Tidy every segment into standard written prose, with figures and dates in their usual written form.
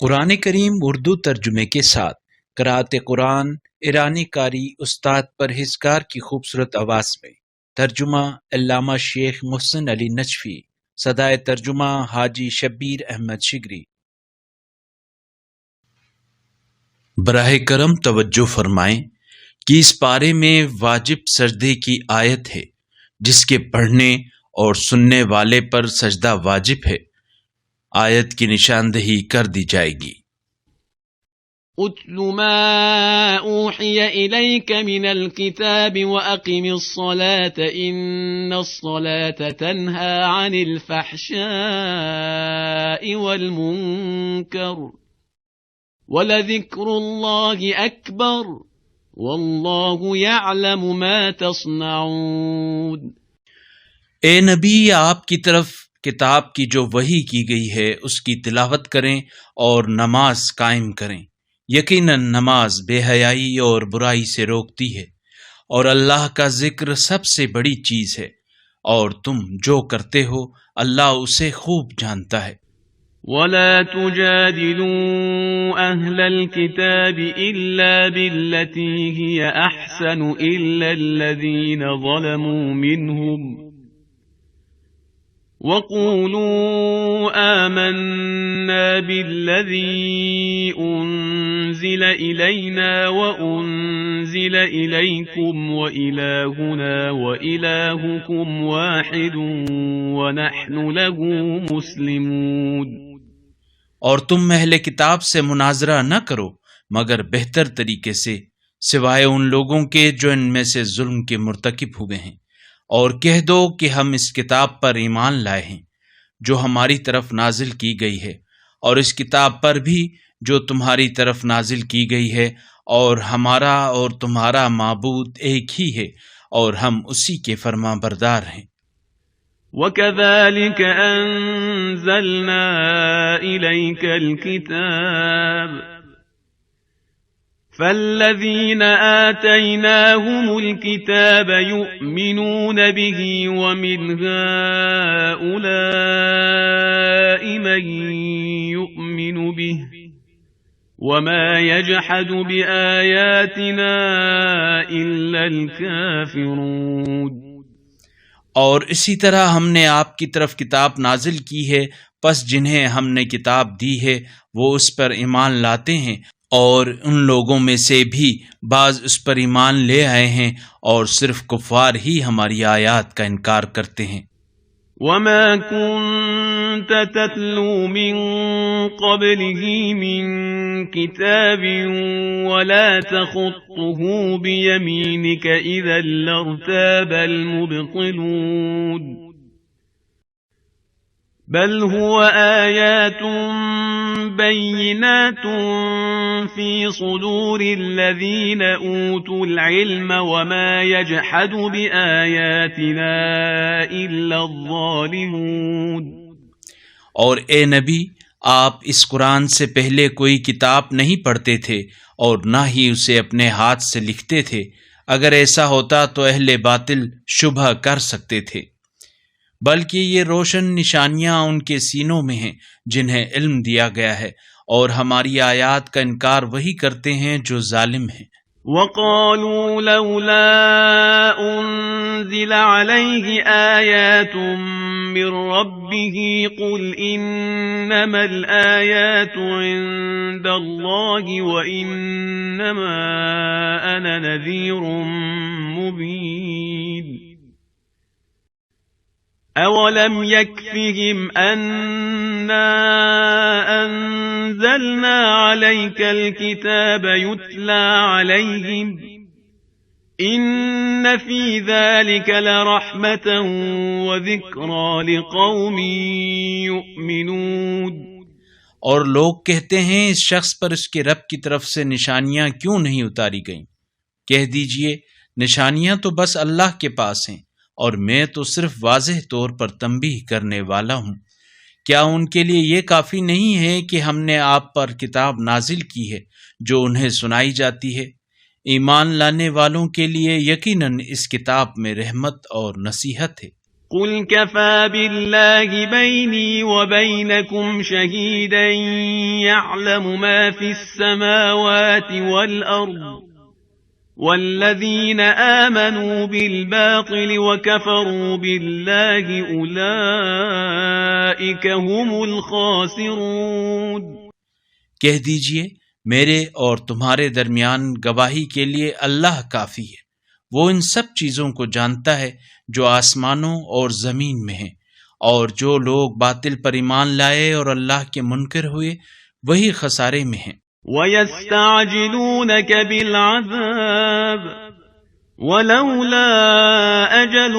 قرآن کریم اردو ترجمے کے ساتھ قرأت قرآن ایرانی قاری استاد پرہیزگار کی خوبصورت آواز میں ترجمہ علامہ شیخ محسن علی نجفی، صدائے ترجمہ حاجی شبیر احمد شگری۔ براہ کرم توجہ فرمائیں کہ اس پارے میں واجب سجدے کی آیت ہے جس کے پڑھنے اور سننے والے پر سجدہ واجب ہے۔ آیت کی نشاندہی کر دی جائے گی۔ اتل ما اوحی الیک من الکتاب واقم الصلاة ان الصلاة تنہی عن الفحشاء والمنکر ولذکر اللہ اکبر واللہ یعلم ما تصنعون۔ اے نبی، آپ کی طرف کتاب کی جو وحی کی گئی ہے اس کی تلاوت کریں اور نماز قائم کریں۔ یقیناً نماز بے حیائی اور برائی سے روکتی ہے، اور اللہ کا ذکر سب سے بڑی چیز ہے، اور تم جو کرتے ہو اللہ اسے خوب جانتا ہے۔ وَلَا تُجَادِلُوا أَهْلَ الْكِتَابِ إِلَّا بِالَّتِي هِيَ أَحْسَنُ إِلَّا الَّذِينَ ظَلَمُوا مِنْهُمْ وَقُولُوا آمَنَّا بِالَّذِي أُنزِلَ إِلَيْنَا وَأُنزِلَ إِلَيْكُمْ وَإِلَٰهُنَا وَإِلَٰهُكُمْ وَاحِدٌ وَنَحْنُ لَهُ مُسْلِمُونَ۔ اور تم اہل کتاب سے مناظرہ نہ کرو مگر بہتر طریقے سے، سوائے ان لوگوں کے جو ان میں سے ظلم کے مرتکب ہوئے ہیں، اور کہہ دو کہ ہم اس کتاب پر ایمان لائے ہیں جو ہماری طرف نازل کی گئی ہے، اور اس کتاب پر بھی جو تمہاری طرف نازل کی گئی ہے، اور ہمارا اور تمہارا معبود ایک ہی ہے، اور ہم اسی کے فرما بردار ہیں۔ وَكَذَلِكَ أَنزَلْنَا إِلَيْكَ الْكِتَابَ فَالَّذِينَ آتَيْنَاهُمُ الْكِتَابَ يُؤْمِنُونَ بِهِ وَمِنْ هَؤُلَاءِ مَن يُؤْمِنُ بِهِ وَمَا يَجْحَدُ بِآيَاتِنَا إِلَّا الْكَافِرُونَ۔ اور اسی طرح ہم نے آپ کی طرف کتاب نازل کی ہے، پس جنہیں ہم نے کتاب دی ہے وہ اس پر ایمان لاتے ہیں، اور ان لوگوں میں سے بھی بعض اس پر ایمان لے آئے ہیں، اور صرف کفار ہی ہماری آیات کا انکار کرتے ہیں۔ وَمَا كُنْتَ تَتْلُو مِن قَبْلِهِ مِن كِتَابٍ وَلَا تَخُطُّهُ بِيَمِينِكَ إِذًا لَّارْتَابَ الْمُبْطِلُونَ بل هو آيات بينات في صدور الذين أوتوا العلم وما يجحد بآياتنا إلا الظالمون۔ اور اے نبی، آپ اس قرآن سے پہلے کوئی کتاب نہیں پڑھتے تھے اور نہ ہی اسے اپنے ہاتھ سے لکھتے تھے، اگر ایسا ہوتا تو اہل باطل شبہ کر سکتے تھے، بلکہ یہ روشن نشانیاں ان کے سینوں میں ہیں جنہیں علم دیا گیا ہے، اور ہماری آیات کا انکار وہی کرتے ہیں جو ظالم ہیں۔ وَقَالُوا لَوْلَا أُنزِلَ عَلَيْهِ آيَاتٌ مِّن رَّبِّهِ قُلْ إِنَّمَا الْآيَاتُ عِندَ اللَّهِ وَإِنَّمَا أَنَا نَذِيرٌ مُّبِينٌ۔ أَوَلَمْ يَكْفِهِمْ أَنَّا أَنزَلْنَا عَلَيْكَ الْكِتَابَ يُتْلَى عَلَيْهِمْ إِنَّ فِي ذَلِكَ لَرَحْمَةً وَذِكْرَى لِقَوْمٍ يُؤْمِنُونَ۔ اور لوگ کہتے ہیں اس شخص پر اس کے رب کی طرف سے نشانیاں کیوں نہیں اتاری گئیں؟ کہہ دیجئے نشانیاں تو بس اللہ کے پاس ہیں، اور میں تو صرف واضح طور پر تنبیہ کرنے والا ہوں۔ کیا ان کے لیے یہ کافی نہیں ہے کہ ہم نے آپ پر کتاب نازل کی ہے جو انہیں سنائی جاتی ہے؟ ایمان لانے والوں کے لیے یقیناً اس کتاب میں رحمت اور نصیحت ہے۔ قل كفى بالله بيني وبينكم شهيدا يعلم ما في السماوات والأرض والذين آمنوا بالباطل وكفروا بالله أولئك هم الخاسرون۔ کہہ دیجئے میرے اور تمہارے درمیان گواہی کے لیے اللہ کافی ہے، وہ ان سب چیزوں کو جانتا ہے جو آسمانوں اور زمین میں ہیں، اور جو لوگ باطل پر ایمان لائے اور اللہ کے منکر ہوئے وہی خسارے میں ہیں۔ وَيَسْتَعْجِلُونَكَ بِالْعَذَابِ وَلَوْلَا أَجَلٌ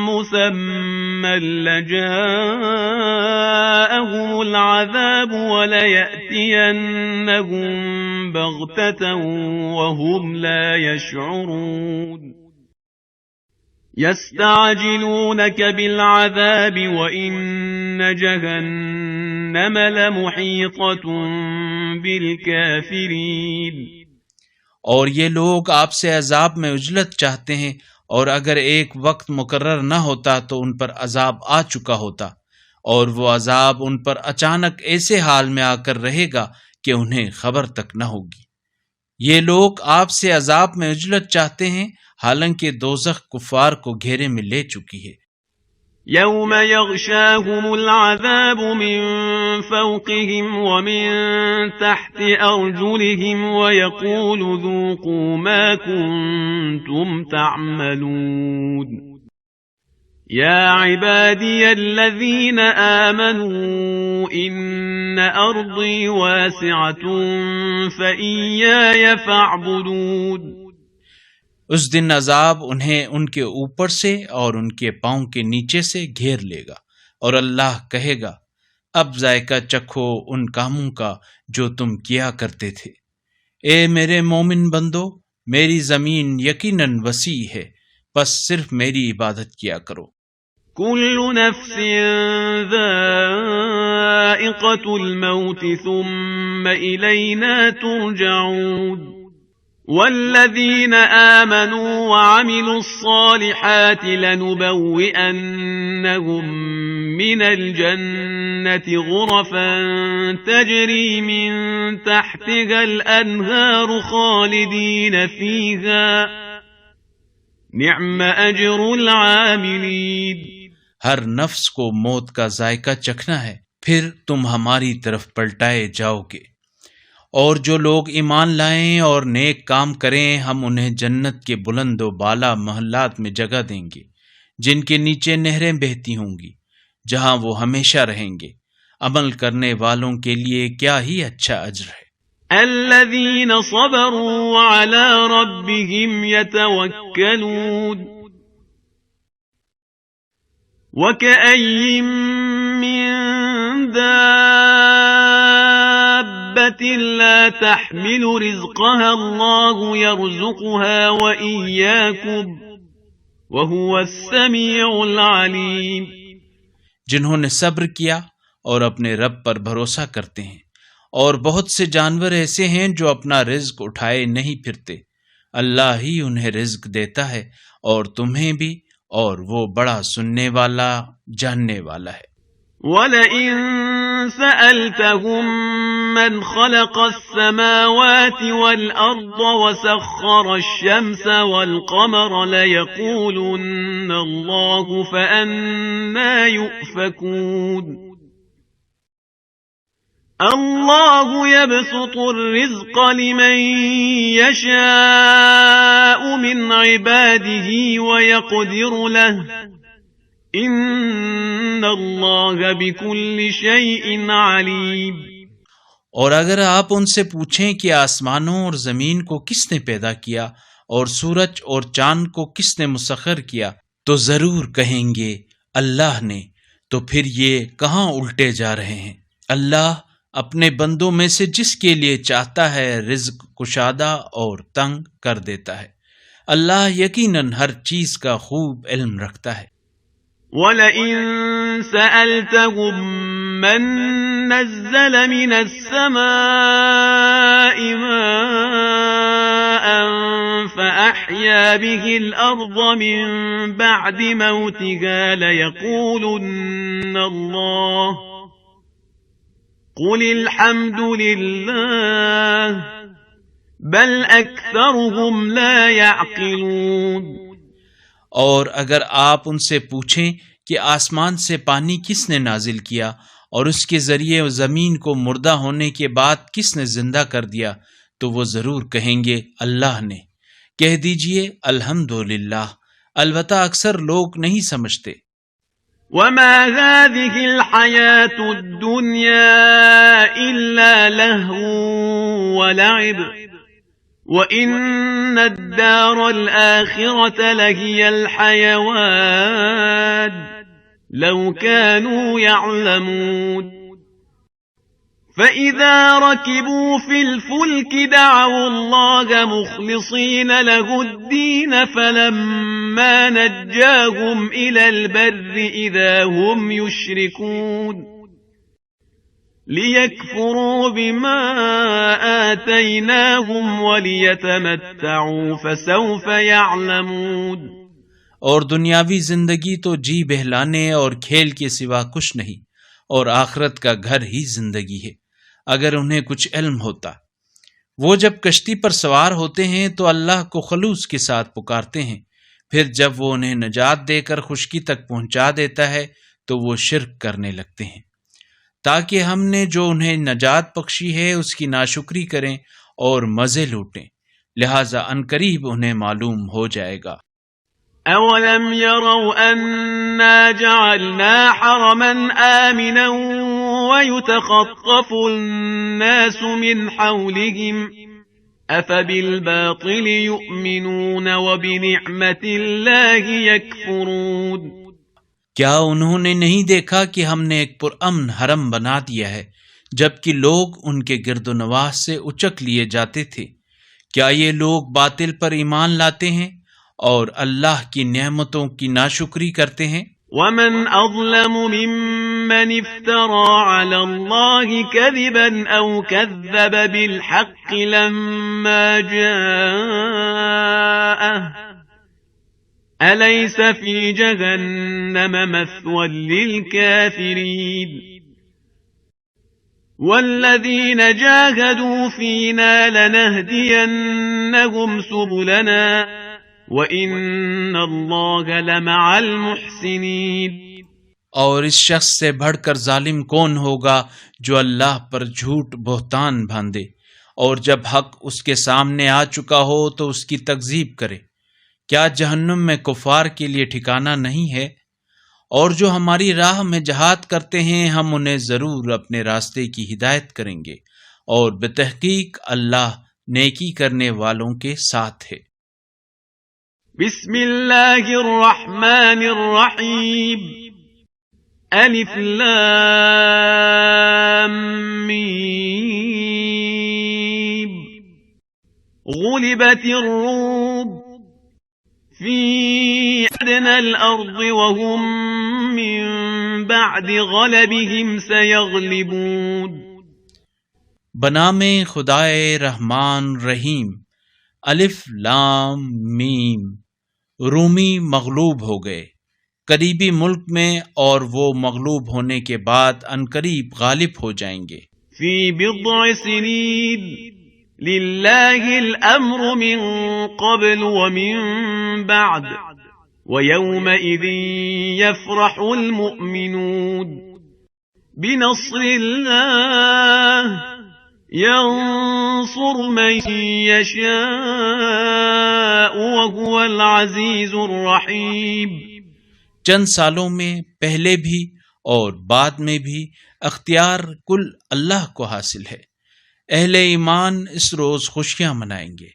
مُّسَمًّى لَّجَاءَهُمُ الْعَذَابُ وَلَيَأْتِيَنَّهُم بَغْتَةً وَهُمْ لَا يَشْعُرُونَ۔ يَسْتَعْجِلُونَكَ بِالْعَذَابِ وَإِنَّ جَهَنَّمَ لَمُحِيطَةٌ بِالْكَافِرِينَ۔ اور یہ لوگ آپ سے عذاب میں عجلت چاہتے ہیں، اور اگر ایک وقت مقرر نہ ہوتا تو ان پر عذاب آ چکا ہوتا، اور وہ عذاب ان پر اچانک ایسے حال میں آ کر رہے گا کہ انہیں خبر تک نہ ہوگی۔ یہ لوگ آپ سے عذاب میں عجلت چاہتے ہیں، حالانکہ دوزخ کفار کو گھیرے میں لے چکی ہے۔ يوم يغشاهم العذاب من فوقهم ومن تحت أرجلهم ويقول ذوقوا ما كنتم تعملون۔ يا عبادي الذين آمنوا إن أرضي واسعة فإياي فاعبدون۔ اس دن عذاب انہیں ان کے اوپر سے اور ان کے پاؤں کے نیچے سے گھیر لے گا، اور اللہ کہے گا اب ذائقہ چکھو ان کاموں کا جو تم کیا کرتے تھے۔ اے میرے مومن بندو، میری زمین یقیناً وسیع ہے، بس صرف میری عبادت کیا کرو۔ كل نفس ذائقة الموت ثم إلينا ترجعون۔ والذين آمنوا وعملوا الصالحات لنبوئنهم من الجنة غرفا تجري من تحتها الأنهار خالدين فيها نعم أجر العاملين۔ ہر نفس کو موت کا ذائقہ چکھنا ہے، پھر تم ہماری طرف پلٹائے جاؤ گے، اور جو لوگ ایمان لائیں اور نیک کام کریں ہم انہیں جنت کے بلند و بالا محلات میں جگہ دیں گے، جن کے نیچے نہریں بہتی ہوں گی، جہاں وہ ہمیشہ رہیں گے۔ عمل کرنے والوں کے لیے کیا ہی اچھا اجر ہے۔ الذين صبروا وعلى ربهم يتوكلون۔ وكأي من دابة لا تحمل رزقها الله يرزقها وإياكم وهو السميع العليم۔ جنہوں نے صبر کیا اور اپنے رب پر بھروسہ کرتے ہیں، اور بہت سے جانور ایسے ہیں جو اپنا رزق اٹھائے نہیں پھرتے، اللہ ہی انہیں رزق دیتا ہے اور تمہیں بھی، اور وہ بڑا سننے والا جاننے والا ہے۔ وَلَئِن سَأَلْتَهُم مَّنْ خَلَقَ السَّمَاوَاتِ وَالْأَرْضَ وَسَخَّرَ الشَّمْسَ وَالْقَمَرَ لَيَقُولُنَّ اللَّهُ فَأَنَّىٰ يُؤْفَكُونَ۔ اللہ يبسط الرزق لمن يشاء من عباده ويقدر له ان اللہ بكل شيء علیم۔ اور اگر آپ ان سے پوچھیں کہ آسمانوں اور زمین کو کس نے پیدا کیا اور سورج اور چاند کو کس نے مسخر کیا، تو ضرور کہیں گے اللہ نے، تو پھر یہ کہاں الٹے جا رہے ہیں۔ اللہ اپنے بندوں میں سے جس کے لیے چاہتا ہے رزق کشادہ اور تنگ کر دیتا ہے۔ اللہ یقیناً ہر چیز کا خوب علم رکھتا ہے۔ وَلَئِن سَأَلْتَهُم مَّن نَّزَّلَ مِنَ السَّمَاءِ مَاءً فأحيا به الأرض من بعد موتها ليقولن الله قل الحمد لله بل أكثرهم لا يعقلون. اور اگر آپ ان سے پوچھیں کہ آسمان سے پانی کس نے نازل کیا اور اس کے ذریعے زمین کو مردہ ہونے کے بعد کس نے زندہ کر دیا تو وہ ضرور کہیں گے اللہ نے. کہہ دیجئے الحمدللہ، البتہ اکثر لوگ نہیں سمجھتے. وما هذه الحياة الدنيا إلا لهو ولعب وإن الدار الآخرة لهي الحيوان لو كانوا يعلمون. فإذا ركبوا في الفلك دعوا الله مخلصين له الدين فلما نجاهم إلى البر إذا هم يشركون ليكفروا بما آتيناهم وليتمتعوا فسوف يعلمون. اور دنیاوی زندگی تو جی بہلانے اور کھیل کے سوا کچھ نہیں، اور آخرت کا گھر ہی زندگی ہے اگر انہیں کچھ علم ہوتا. وہ جب کشتی پر سوار ہوتے ہیں تو اللہ کو خلوص کے ساتھ پکارتے ہیں، پھر جب وہ انہیں نجات دے کر خشکی تک پہنچا دیتا ہے تو وہ شرک کرنے لگتے ہیں، تاکہ ہم نے جو انہیں نجات بخشی ہے اس کی ناشکری کریں اور مزے لوٹیں، لہذا عنقریب انہیں معلوم ہو جائے گا. أولم يروا أنا جعلنا حرما آمنا ويتخطف الناس من حولهم أفبالباطل يؤمنون وبنعمة الله يكفرون. کیا انہوں نے نہیں دیکھا کہ ہم نے ایک پرامن حرم بنا دیا ہے جبکہ لوگ ان کے گرد و نواح سے اچک لیے جاتے تھے؟ کیا یہ لوگ باطل پر ایمان لاتے ہیں اور اللہ کی نعمتوں کی ناشکری کرتے ہیں؟ ومن أظلم ممن افترى على الله كذبا أو كذب بالحق لما جاءه أليس في جهنم مثوى للكافرين والذين جاهدوا فينا لنهدينهم سبلنا وَإِنَّ اللَّهَ لَمَعَ الْمُحْسِنِينَ. اور اس شخص سے بڑھ کر ظالم کون ہوگا جو اللہ پر جھوٹ بہتان باندھے اور جب حق اس کے سامنے آ چکا ہو تو اس کی تکذیب کرے؟ کیا جہنم میں کفار کے لیے ٹھکانہ نہیں ہے؟ اور جو ہماری راہ میں جہاد کرتے ہیں ہم انہیں ضرور اپنے راستے کی ہدایت کریں گے، اور بتحقیق اللہ نیکی کرنے والوں کے ساتھ ہے. بسم اللہ الرحمن الرحیم الف لام میم غلبت الروم فی ادنى الارض وهم من بعد غلبهم سيغلبون. بنام خدائے رحمان رحیم. الف لام میم. رومی مغلوب ہو گئے قریبی ملک میں، اور وہ مغلوب ہونے کے بعد عنقریب غالب ہو جائیں گے. فی بضع سنین للہ الامر من قبل ومن بعد ویومئذ یفرح المؤمنون بنصر اللہ ينصر من يشاء وهو العزيز الرحيم. چند سالوں میں پہلے بھی اور بعد میں بھی اختیار کل اللہ کو حاصل ہے. اہل ایمان اس روز خوشیاں منائیں گے.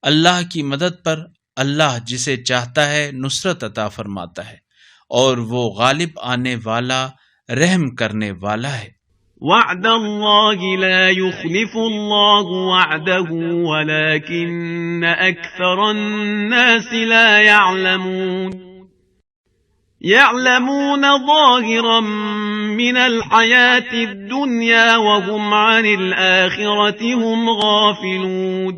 اللہ کی مدد پر اللہ جسے چاہتا ہے نصرت عطا فرماتا ہے، اور وہ غالب آنے والا رحم کرنے والا ہے. وعد اللہ لا يخلف اللہ وعده ولكن اکثر الناس لا يعلمون. يعلمون ظاهرا من الحياة الدنيا وهم عن الآخرة هم غافلون.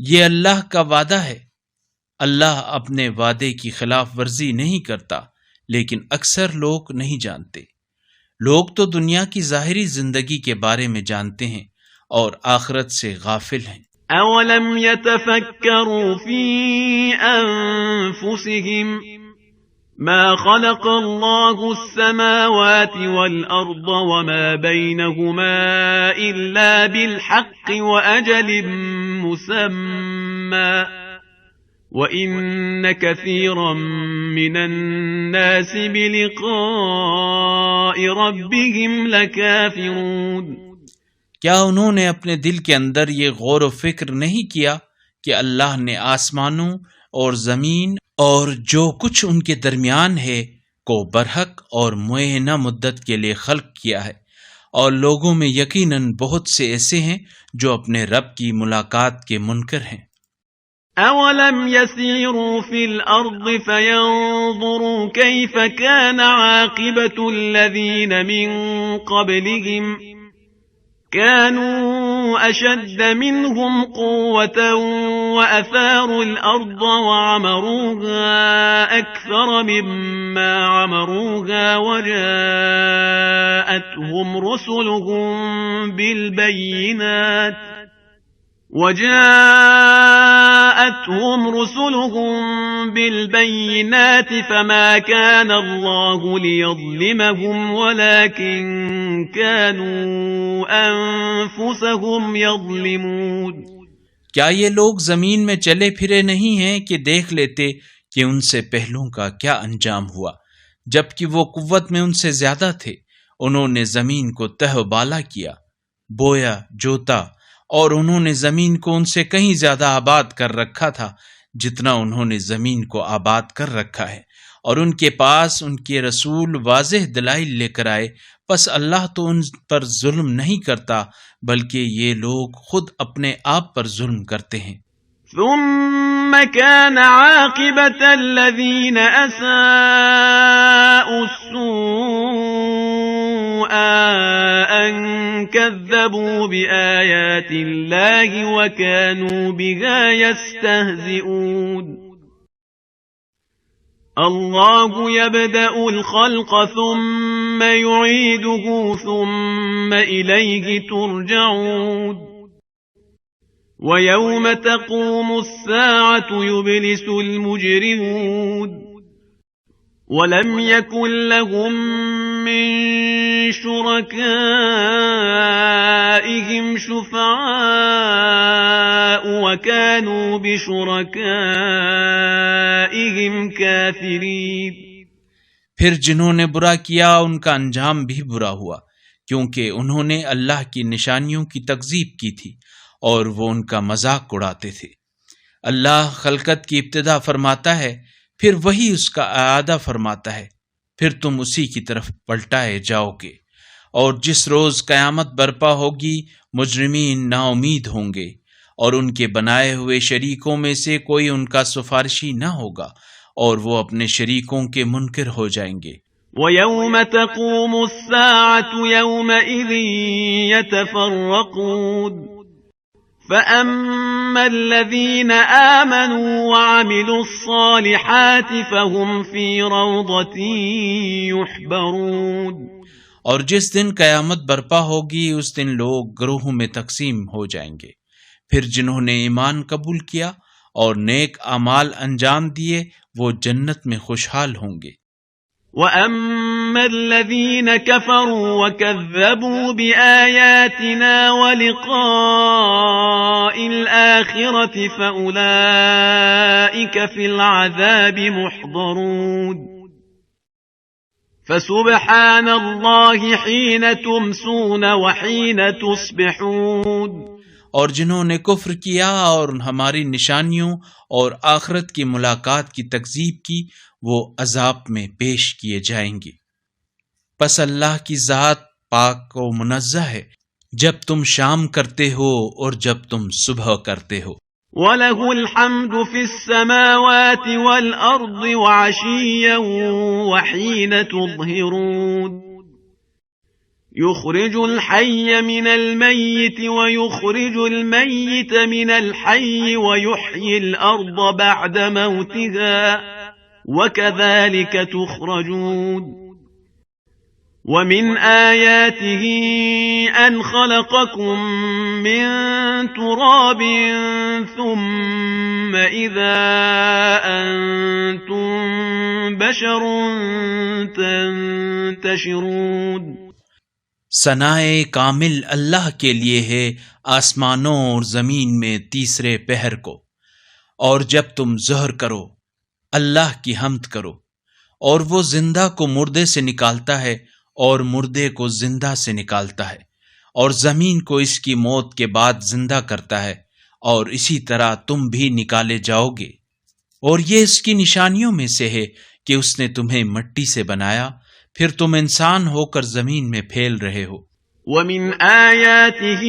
یہ اللہ کا وعدہ ہے، اللہ اپنے وعدے کی خلاف ورزی نہیں کرتا، لیکن اکثر لوگ نہیں جانتے۔ لوگ تو دنیا کی ظاہری زندگی کے بارے میں جانتے ہیں اور آخرت سے غافل ہیں۔ اولم يتفكروا في انفسهم ما خلق الله السماوات والأرض وما بينهما إلا بالحق وأجل مسمى وَإِنَّ كَثِيرًا مِّنَ النَّاسِ بِلِقَاءِ رَبِّهِمْ لَكَافِرُونَ۔ کیا انہوں نے اپنے دل کے اندر یہ غور و فکر نہیں کیا کہ اللہ نے آسمانوں اور زمین اور جو کچھ ان کے درمیان ہے کو برحق اور معینہ مدت کے لیے خلق کیا ہے، اور لوگوں میں یقیناً بہت سے ایسے ہیں جو اپنے رب کی ملاقات کے منکر ہیں۔ أَوَلَمْ يَسِيرُوا فِي الْأَرْضِ فَيَنظُرُوا كَيْفَ كَانَ عَاقِبَةُ الَّذِينَ مِنْ قَبْلِهِمْ كَانُوا أَشَدَّ مِنْهُمْ قُوَّةً وَأَثَارُوا الْأَرْضَ وَعَمَرُوهَا أَكْثَرَ مِمَّا عَمَرُوهَا وَجَاءَتْهُمْ رسلهم بالبينات فما كان الله ليظلمهم ولكن كانوا أنفسهم يظلمون۔ کیا یہ لوگ زمین میں چلے پھرے نہیں ہیں کہ دیکھ لیتے کہ ان سے پہلوں کا کیا انجام ہوا، جبکہ وہ قوت میں ان سے زیادہ تھے۔ انہوں نے زمین کو تہ و بالا کیا، بویا، جوتا، اور انہوں نے زمین کو ان سے کہیں زیادہ آباد کر رکھا تھا جتنا انہوں نے زمین کو آباد کر رکھا ہے، اور ان کے پاس ان کے رسول واضح دلائل لے کر آئے، پس اللہ تو ان پر ظلم نہیں کرتا بلکہ یہ لوگ خود اپنے آپ پر ظلم کرتے ہیں۔ ثم كان عاقبة الذين أساءوا السوء أن كذبوا بآيات الله وكانوا بها يستهزئون۔ الله يبدأ الخلق ثم يعيده ثم إليه ترجعون۔ وَيَوْمَ تَقُومُ السَّاعَةُ يُبْلِسُ الْمُجْرِمُونَ وَلَمْ يَكُنْ لَهُمْ مِنْ شُرَكَائِهِمْ شُفَعَاءُ وَكَانُوا بِشُرَكَائِهِمْ كَافِرِينَ۔ پھر جنہوں نے برا کیا ان کا انجام بھی برا ہوا، کیونکہ انہوں نے اللہ کی نشانیوں کی تکذیب کی تھی اور وہ ان کا مذاق اڑاتے تھے۔ اللہ خلقت کی ابتدا فرماتا ہے، پھر وہی اس کا اعادہ فرماتا ہے، پھر تم اسی کی طرف پلٹائے جاؤ گے۔ اور جس روز قیامت برپا ہوگی مجرمین نا امید ہوں گے، اور ان کے بنائے ہوئے شریکوں میں سے کوئی ان کا سفارشی نہ ہوگا، اور وہ اپنے شریکوں کے منکر ہو جائیں گے۔ وَيَوْمَ تَقُومُ السَّاعَةُ يَوْمَئِذٍ يَتَفَرَّقُونَ فَأَمَّا الَّذِينَ آمَنُوا وَعَمِلُوا الصَّالِحَاتِ فَهُمْ فِي رَوْضَةٍ يُحْبَرُونَ۔ اور جس دن قیامت برپا ہوگی اس دن لوگ گروہوں میں تقسیم ہو جائیں گے، پھر جنہوں نے ایمان قبول کیا اور نیک اعمال انجام دیے وہ جنت میں خوشحال ہوں گے۔ وَأَمَّا الَّذِينَ كَفَرُوا وَكَذَّبُوا بِآيَاتِنَا وَلِقَاءِ الْآخِرَةِ فَأُولَئِكَ فِي الْعَذَابِ مُحْضَرُونَ فَسُبْحَانَ اللَّهِ حِينَ تُمْسُونَ وَحِينَ تُصْبِحُونَ۔ اور جنہوں نے کفر کیا اور ہماری نشانیوں اور آخرت کی ملاقات کی تکذیب کی وہ عذاب میں پیش کیے جائیں گے۔ پس اللہ کی ذات پاک و منزہ ہے جب تم شام کرتے ہو اور جب تم صبح کرتے ہو۔ وَلَهُ الْحَمْدُ فِي السَّمَاوَاتِ وَالْأَرْضِ وَعَشِيًّا وَحِينَ تُظْهِرُونَ۔ يخرج الحي من الميت ويخرج الميت من الحي ويحيي الأرض بعد موتها وكذلك تخرجون ومن آياته أن خلقكم من تراب ثم إذا أنتم بشر تنتشرون ثنائے کامل اللہ کے لیے ہے آسمانوں اور زمین میں تیسرے پہر کو، اور جب تم ظہر کرو اللہ کی حمد کرو، اور وہ زندہ کو مردے سے نکالتا ہے اور مردے کو زندہ سے نکالتا ہے، اور زمین کو اس کی موت کے بعد زندہ کرتا ہے، اور اسی طرح تم بھی نکالے جاؤ گے۔ اور یہ اس کی نشانیوں میں سے ہے کہ اس نے تمہیں مٹی سے بنایا، پھر تم انسان ہو کر زمین میں پھیل رہے ہو۔ وَمِنْ آيَاتِهِ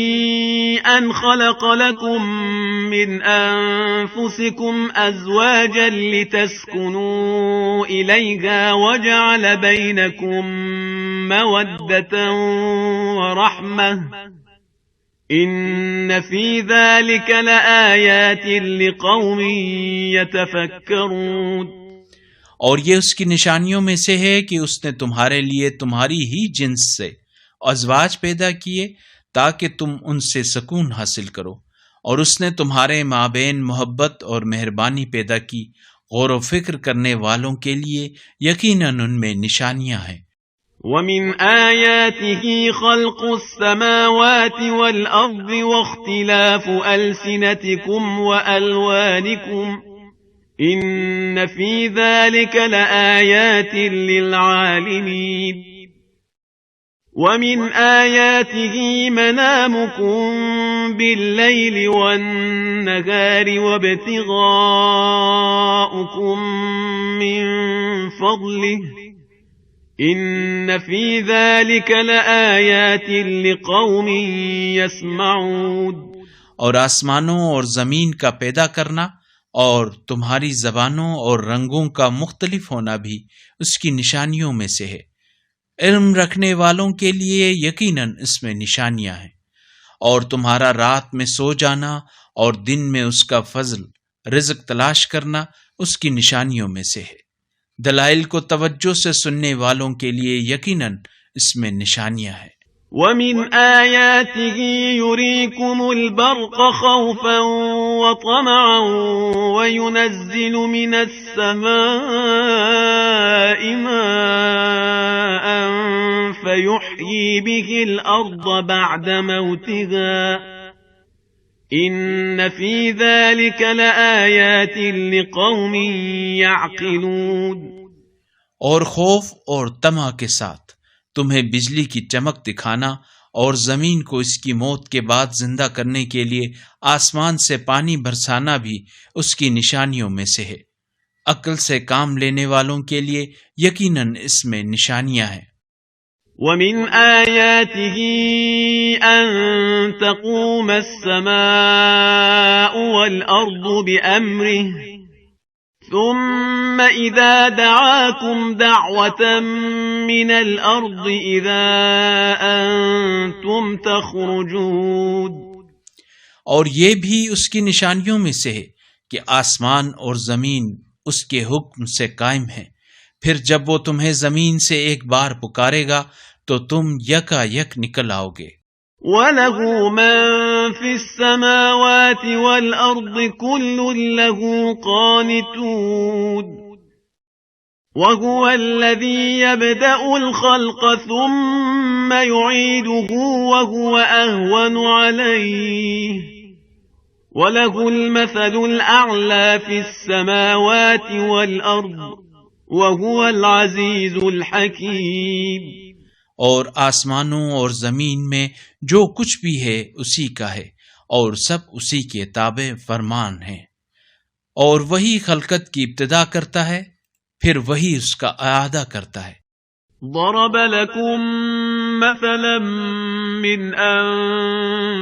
أَنْ خَلَقَ لَكُم مِّنْ أَنفُسِكُمْ أَزْوَاجًا لِتَسْكُنُوا إِلَيْهَا وَجَعَلَ بَيْنَكُم مَّوَدَّةً وَرَحْمَةً إِنَّ فِي ذَلِكَ لَآيَاتٍ لِقَوْمٍ يَتَفَكَّرُونَ۔ اور یہ اس کی نشانیوں میں سے ہے کہ اس نے تمہارے لیے تمہاری ہی جنس سے ازواج پیدا کیے تاکہ تم ان سے سکون حاصل کرو، اور اس نے تمہارے مابین محبت اور مہربانی پیدا کی۔ غور و فکر کرنے والوں کے لیے یقیناً ان میں نشانیاں ہیں۔ وَمِنْ آيَاتِهِ خَلْقُ السَّمَاوَاتِ وَالْأَرْضِ وَاخْتِلَافُ أَلْسِنَتِكُمْ وَأَلْوَانِكُمْ إِنَّ فِي ذَلِكَ لَآيَاتٍ لِلْعَالِمِينَ وَمِنْ آيَاتِهِ مَنَامُكُمْ بِاللَّيْلِ وَالنَّهَارِ وَابْتِغَاؤُكُمْ مِنْ فَضْلِهِ إِنَّ فِي ذَلِكَ لَآيَاتٍ لِقَوْمٍ يَسْمَعُونَ۔ اور آسمانوں اور زمین کا پیدا کرنا اور تمہاری زبانوں اور رنگوں کا مختلف ہونا بھی اس کی نشانیوں میں سے ہے۔ علم رکھنے والوں کے لیے یقیناً اس میں نشانیاں ہیں۔ اور تمہارا رات میں سو جانا اور دن میں اس کا فضل رزق تلاش کرنا اس کی نشانیوں میں سے ہے۔ دلائل کو توجہ سے سننے والوں کے لیے یقیناً اس میں نشانیاں ہیں۔ وَمِنْ آيَاتِهِ يُرِيكُمُ الْبَرْقَ خَوْفًا وَطَمَعًا وَيُنَزِّلُ مِنَ السَّمَاءِ مَاءً فَيُحْيِي بِهِ الْأَرْضَ بَعْدَ مَوْتِهَا إِنَّ فِي ذَلِكَ لَآيَاتٍ لِقَوْمٍ يَعْقِلُونَ۔ اور خوف اور طمع کے ساتھ تمہیں بجلی کی چمک دکھانا اور زمین کو اس کی موت کے بعد زندہ کرنے کے لیے آسمان سے پانی برسانا بھی اس کی نشانیوں میں سے ہے۔ عقل سے کام لینے والوں کے لیے یقیناً اس میں نشانیاں ہیں۔ وَمِنْ آيَاتِهِ أَن تَقُومَ السَّمَاءُ وَالْأَرْضُ بِأَمْرِهِ ثُمَّ إِذَا دَعَاكُمْ دَعْوَةً مِّنَ الْأَرْضِ إِذَا أَنْتُمْ تَخْرُجُونَ۔ اور یہ بھی اس کی نشانیوں میں سے ہے کہ آسمان اور زمین اس کے حکم سے قائم ہیں، پھر جب وہ تمہیں زمین سے ایک بار پکارے گا تو تم یکا یک نکل آؤ گے۔ وَلَهُ مَن فِي السَّمَاوَاتِ وَالْأَرْضِ كُلٌّ لَهُ قَانِتُونَ وَهُوَ الَّذِي يَبْدَأُ الْخَلْقَ ثُمَّ يُعِيدُهُ وَهُوَ أَهْوَنُ عَلَيْهِ وَلَهُ الْمَثَلُ الْأَعْلَى فِي السَّمَاوَاتِ وَالْأَرْضِ وَهُوَ الْعَزِيزُ الْحَكِيمُ۔ اور آسمانوں اور زمین میں جو کچھ بھی ہے اسی کا ہے، اور سب اسی کے تابع فرمان ہیں، اور وہی خلقت کی ابتدا کرتا ہے، پھر وہی اس کا اعادہ کرتا ہے۔ ضرب لكم مثلا من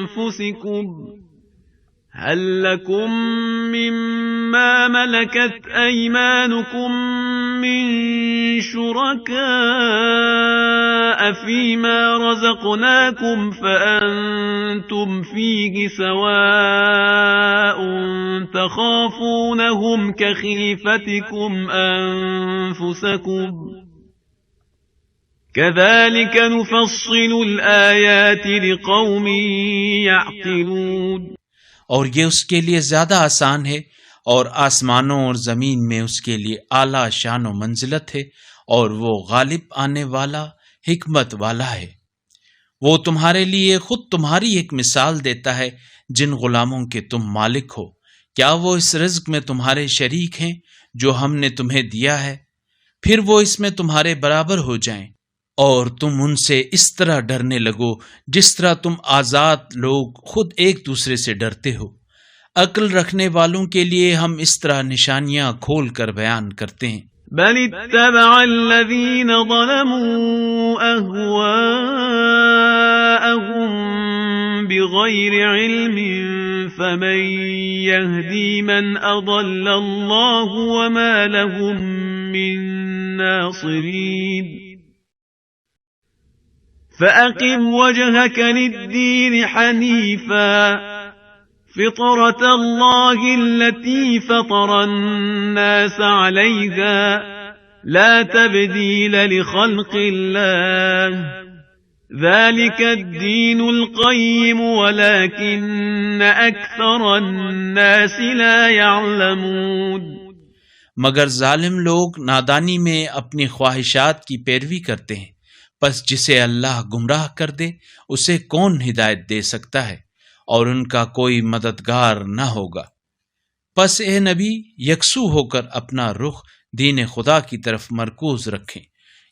أنفسكم هل لكم مما ملكت أيمانكم من شركاء فيما رزقناكم فأنتم فيه سواء تخافونهم كخيفتكم أنفسكم كذلك نفصل الآيات لقوم يعقلون۔ اور یہ اس کے لیے زیادہ آسان ہے، اور آسمانوں اور زمین میں اس کے لیے اعلیٰ شان و منزلت ہے، اور وہ غالب آنے والا حکمت والا ہے۔ وہ تمہارے لیے خود تمہاری ایک مثال دیتا ہے جن غلاموں کے تم مالک ہو۔ کیا وہ اس رزق میں تمہارے شریک ہیں جو ہم نے تمہیں دیا ہے؟ پھر وہ اس میں تمہارے برابر ہو جائیں، اور تم ان سے اس طرح ڈرنے لگو جس طرح تم آزاد لوگ خود ایک دوسرے سے ڈرتے ہو۔ عقل رکھنے والوں کے لیے ہم اس طرح نشانیاں کھول کر بیان کرتے ہیں۔ بل اتبع الذين ظلموا أهواءهم بغير علم فمن يهدي من أضل الله وما لهم من ناصرين فأقم وجهك للدين حنيفا فطرة الله التي فطر الناس عليها لا تبديل لخلق الله ذلك الدين القيم ولكن أكثر الناس لا يعلمون۔ مگر ظالم لوگ نادانی میں اپنی خواہشات کی پیروی کرتے ہیں، پس جسے اللہ گمراہ کر دے اسے کون ہدایت دے سکتا ہے، اور ان کا کوئی مددگار نہ ہوگا۔ پس اے نبی یکسو ہو کر اپنا رخ دین خدا کی طرف مرکوز رکھیں،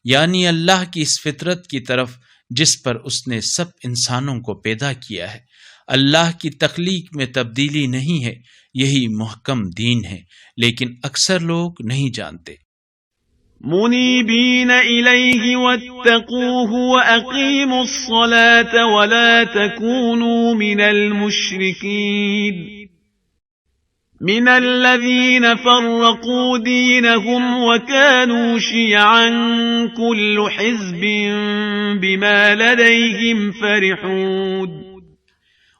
یعنی اللہ کی اس فطرت کی طرف جس پر اس نے سب انسانوں کو پیدا کیا ہے۔ اللہ کی تخلیق میں تبدیلی نہیں ہے، یہی محکم دین ہے، لیکن اکثر لوگ نہیں جانتے۔ منيبين إليه واتقوه وأقيموا الصلاة ولا تكونوا من المشركين من الذين فرقوا دينهم وكانوا شيعا كل حزب بما لديهم فرحون۔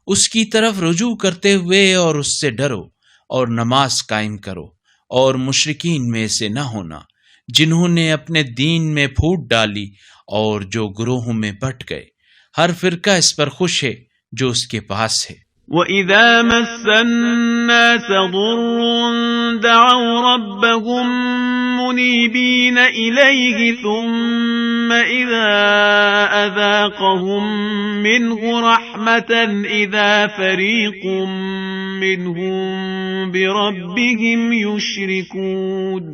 اس کی طرف رجوع کرتے ہوئے اور اس سے ڈرو اور نماز قائم کرو، اور مشرکین میں سے نہ ہونا جنہوں نے اپنے دین میں پھوٹ ڈالی اور جو گروہوں میں بٹ گئے۔ ہر فرقہ اس پر خوش ہے جو اس کے پاس ہے۔ وَإِذَا مَسَّ النَّاسَ ضُرٌّ دَعَوْا رَبَّهُم مُنِيبِينَ إِلَيْهِ ثُمَّ إِذَا أَذَاقَهُم مِّنْهُ رَحْمَةً إِذَا فَرِيقٌ مِّنْهُم بِرَبِّهِمْ يُشْرِكُونَ۔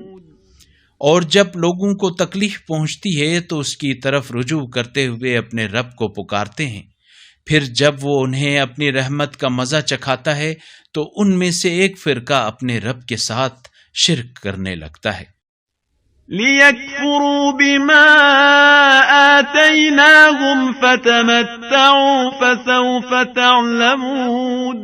اور جب لوگوں کو تکلیف پہنچتی ہے تو اس کی طرف رجوع کرتے ہوئے اپنے رب کو پکارتے ہیں، پھر جب وہ انہیں اپنی رحمت کا مزہ چکھاتا ہے تو ان میں سے ایک فرقہ اپنے رب کے ساتھ شرک کرنے لگتا ہے۔ لِيَكْفُرُوا بِمَا آتَيْنَاهُمْ فَتَمَتَّعُوا فَسَوْفَ تَعْلَمُونَ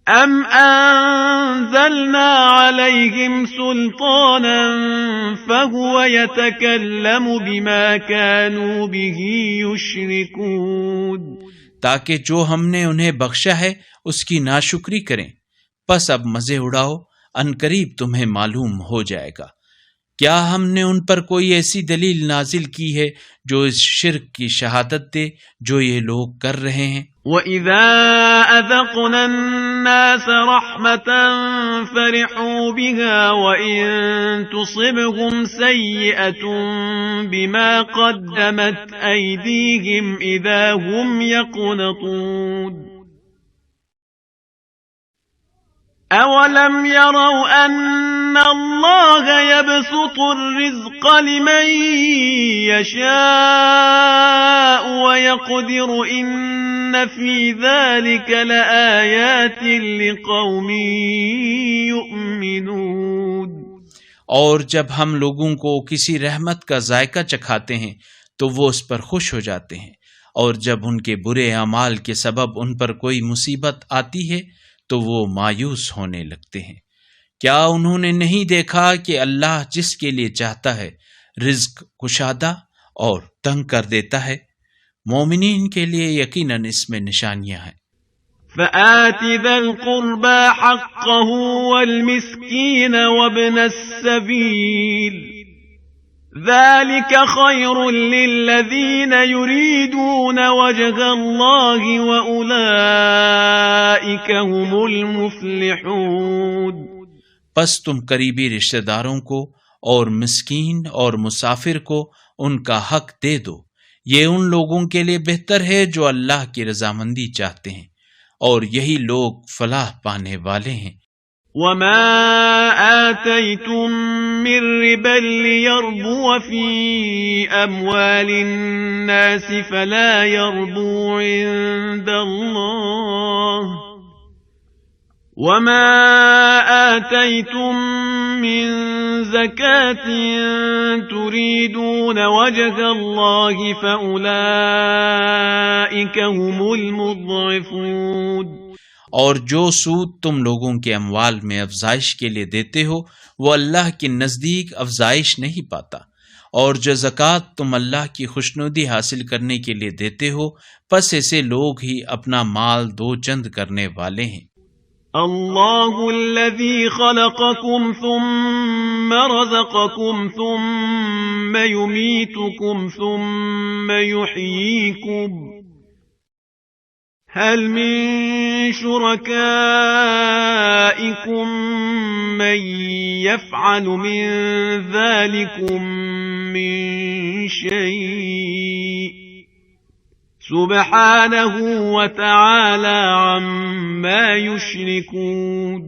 أَمْ أَنزَلْنَا عَلَيْهِمْ سُلْطَانًا فَهُوَ يَتَكَلَّمُ بِمَا كَانُوا بِهِ يُشْرِكُونَ۔ تاکہ جو ہم نے انہیں بخشا ہے اس کی ناشکری کریں، پس اب مزے اڑاؤ، عنقریب تمہیں معلوم ہو جائے گا۔ کیا ہم نے ان پر کوئی ایسی دلیل نازل کی ہے جو اس شرک کی شہادت دے جو یہ لوگ کر رہے ہیں؟ وَإِذَا أَذَقْنَا النَّاسَ رَحْمَةً فَرِحُوا بِهَا وَإِن تُصِبْهُمْ سَيِّئَةٌ بِمَا قَدَّمَتْ أَيْدِيهِمْ إِذَا هُمْ يَقْنَطُونَ أَوَلَمْ يَرَوْا أَنَّ اللَّهَ يَبْسُطُ الرِّزْقَ لِمَن يَشَاءُ وَيَقْدِرُ إِنَّ فِي ذَلِكَ لَآيَاتٍ لِقَوْمٍ يُؤْمِنُونَ۔ اور جب ہم لوگوں کو کسی رحمت کا ذائقہ چکھاتے ہیں تو وہ اس پر خوش ہو جاتے ہیں، اور جب ان کے برے اعمال کے سبب ان پر کوئی مصیبت آتی ہے تو وہ مایوس ہونے لگتے ہیں۔ کیا انہوں نے نہیں دیکھا کہ اللہ جس کے لیے چاہتا ہے رزق کشادہ اور تنگ کر دیتا ہے؟ مومنین کے لیے یقیناً اس میں نشانیاں ہیں۔ فآت ذا القربى حقه والمسكين وابن السبيل ذلك خير للذين يريدون وجه الله وأولئك هم المفلحون۔ پس تم قریبی رشتہ داروں کو اور مسکین اور مسافر کو ان کا حق دے دو، یہ ان لوگوں کے لیے بہتر ہے جو اللہ کی رضامندی چاہتے ہیں، اور یہی لوگ فلاح پانے والے ہیں۔ وما آتيتم من ربا ليربو في أموال الناس فلا يربو عند الله وما آتيتم من زكاة تريدون وجه الله فأولئك هم المضعفون۔ اور جو سود تم لوگوں کے اموال میں افزائش کے لیے دیتے ہو وہ اللہ کے نزدیک افزائش نہیں پاتا، اور جو زکوٰۃ تم اللہ کی خوشنودی حاصل کرنے کے لیے دیتے ہو پس ایسے لوگ ہی اپنا مال دو چند کرنے والے ہیں۔ اللہ الذی خلقکم ثم رزقکم ثم یمیتکم ثم یحییکم هل من شركائكم من يفعل من ذلكم من شيء سبحانه وتعالى عما يشركون۔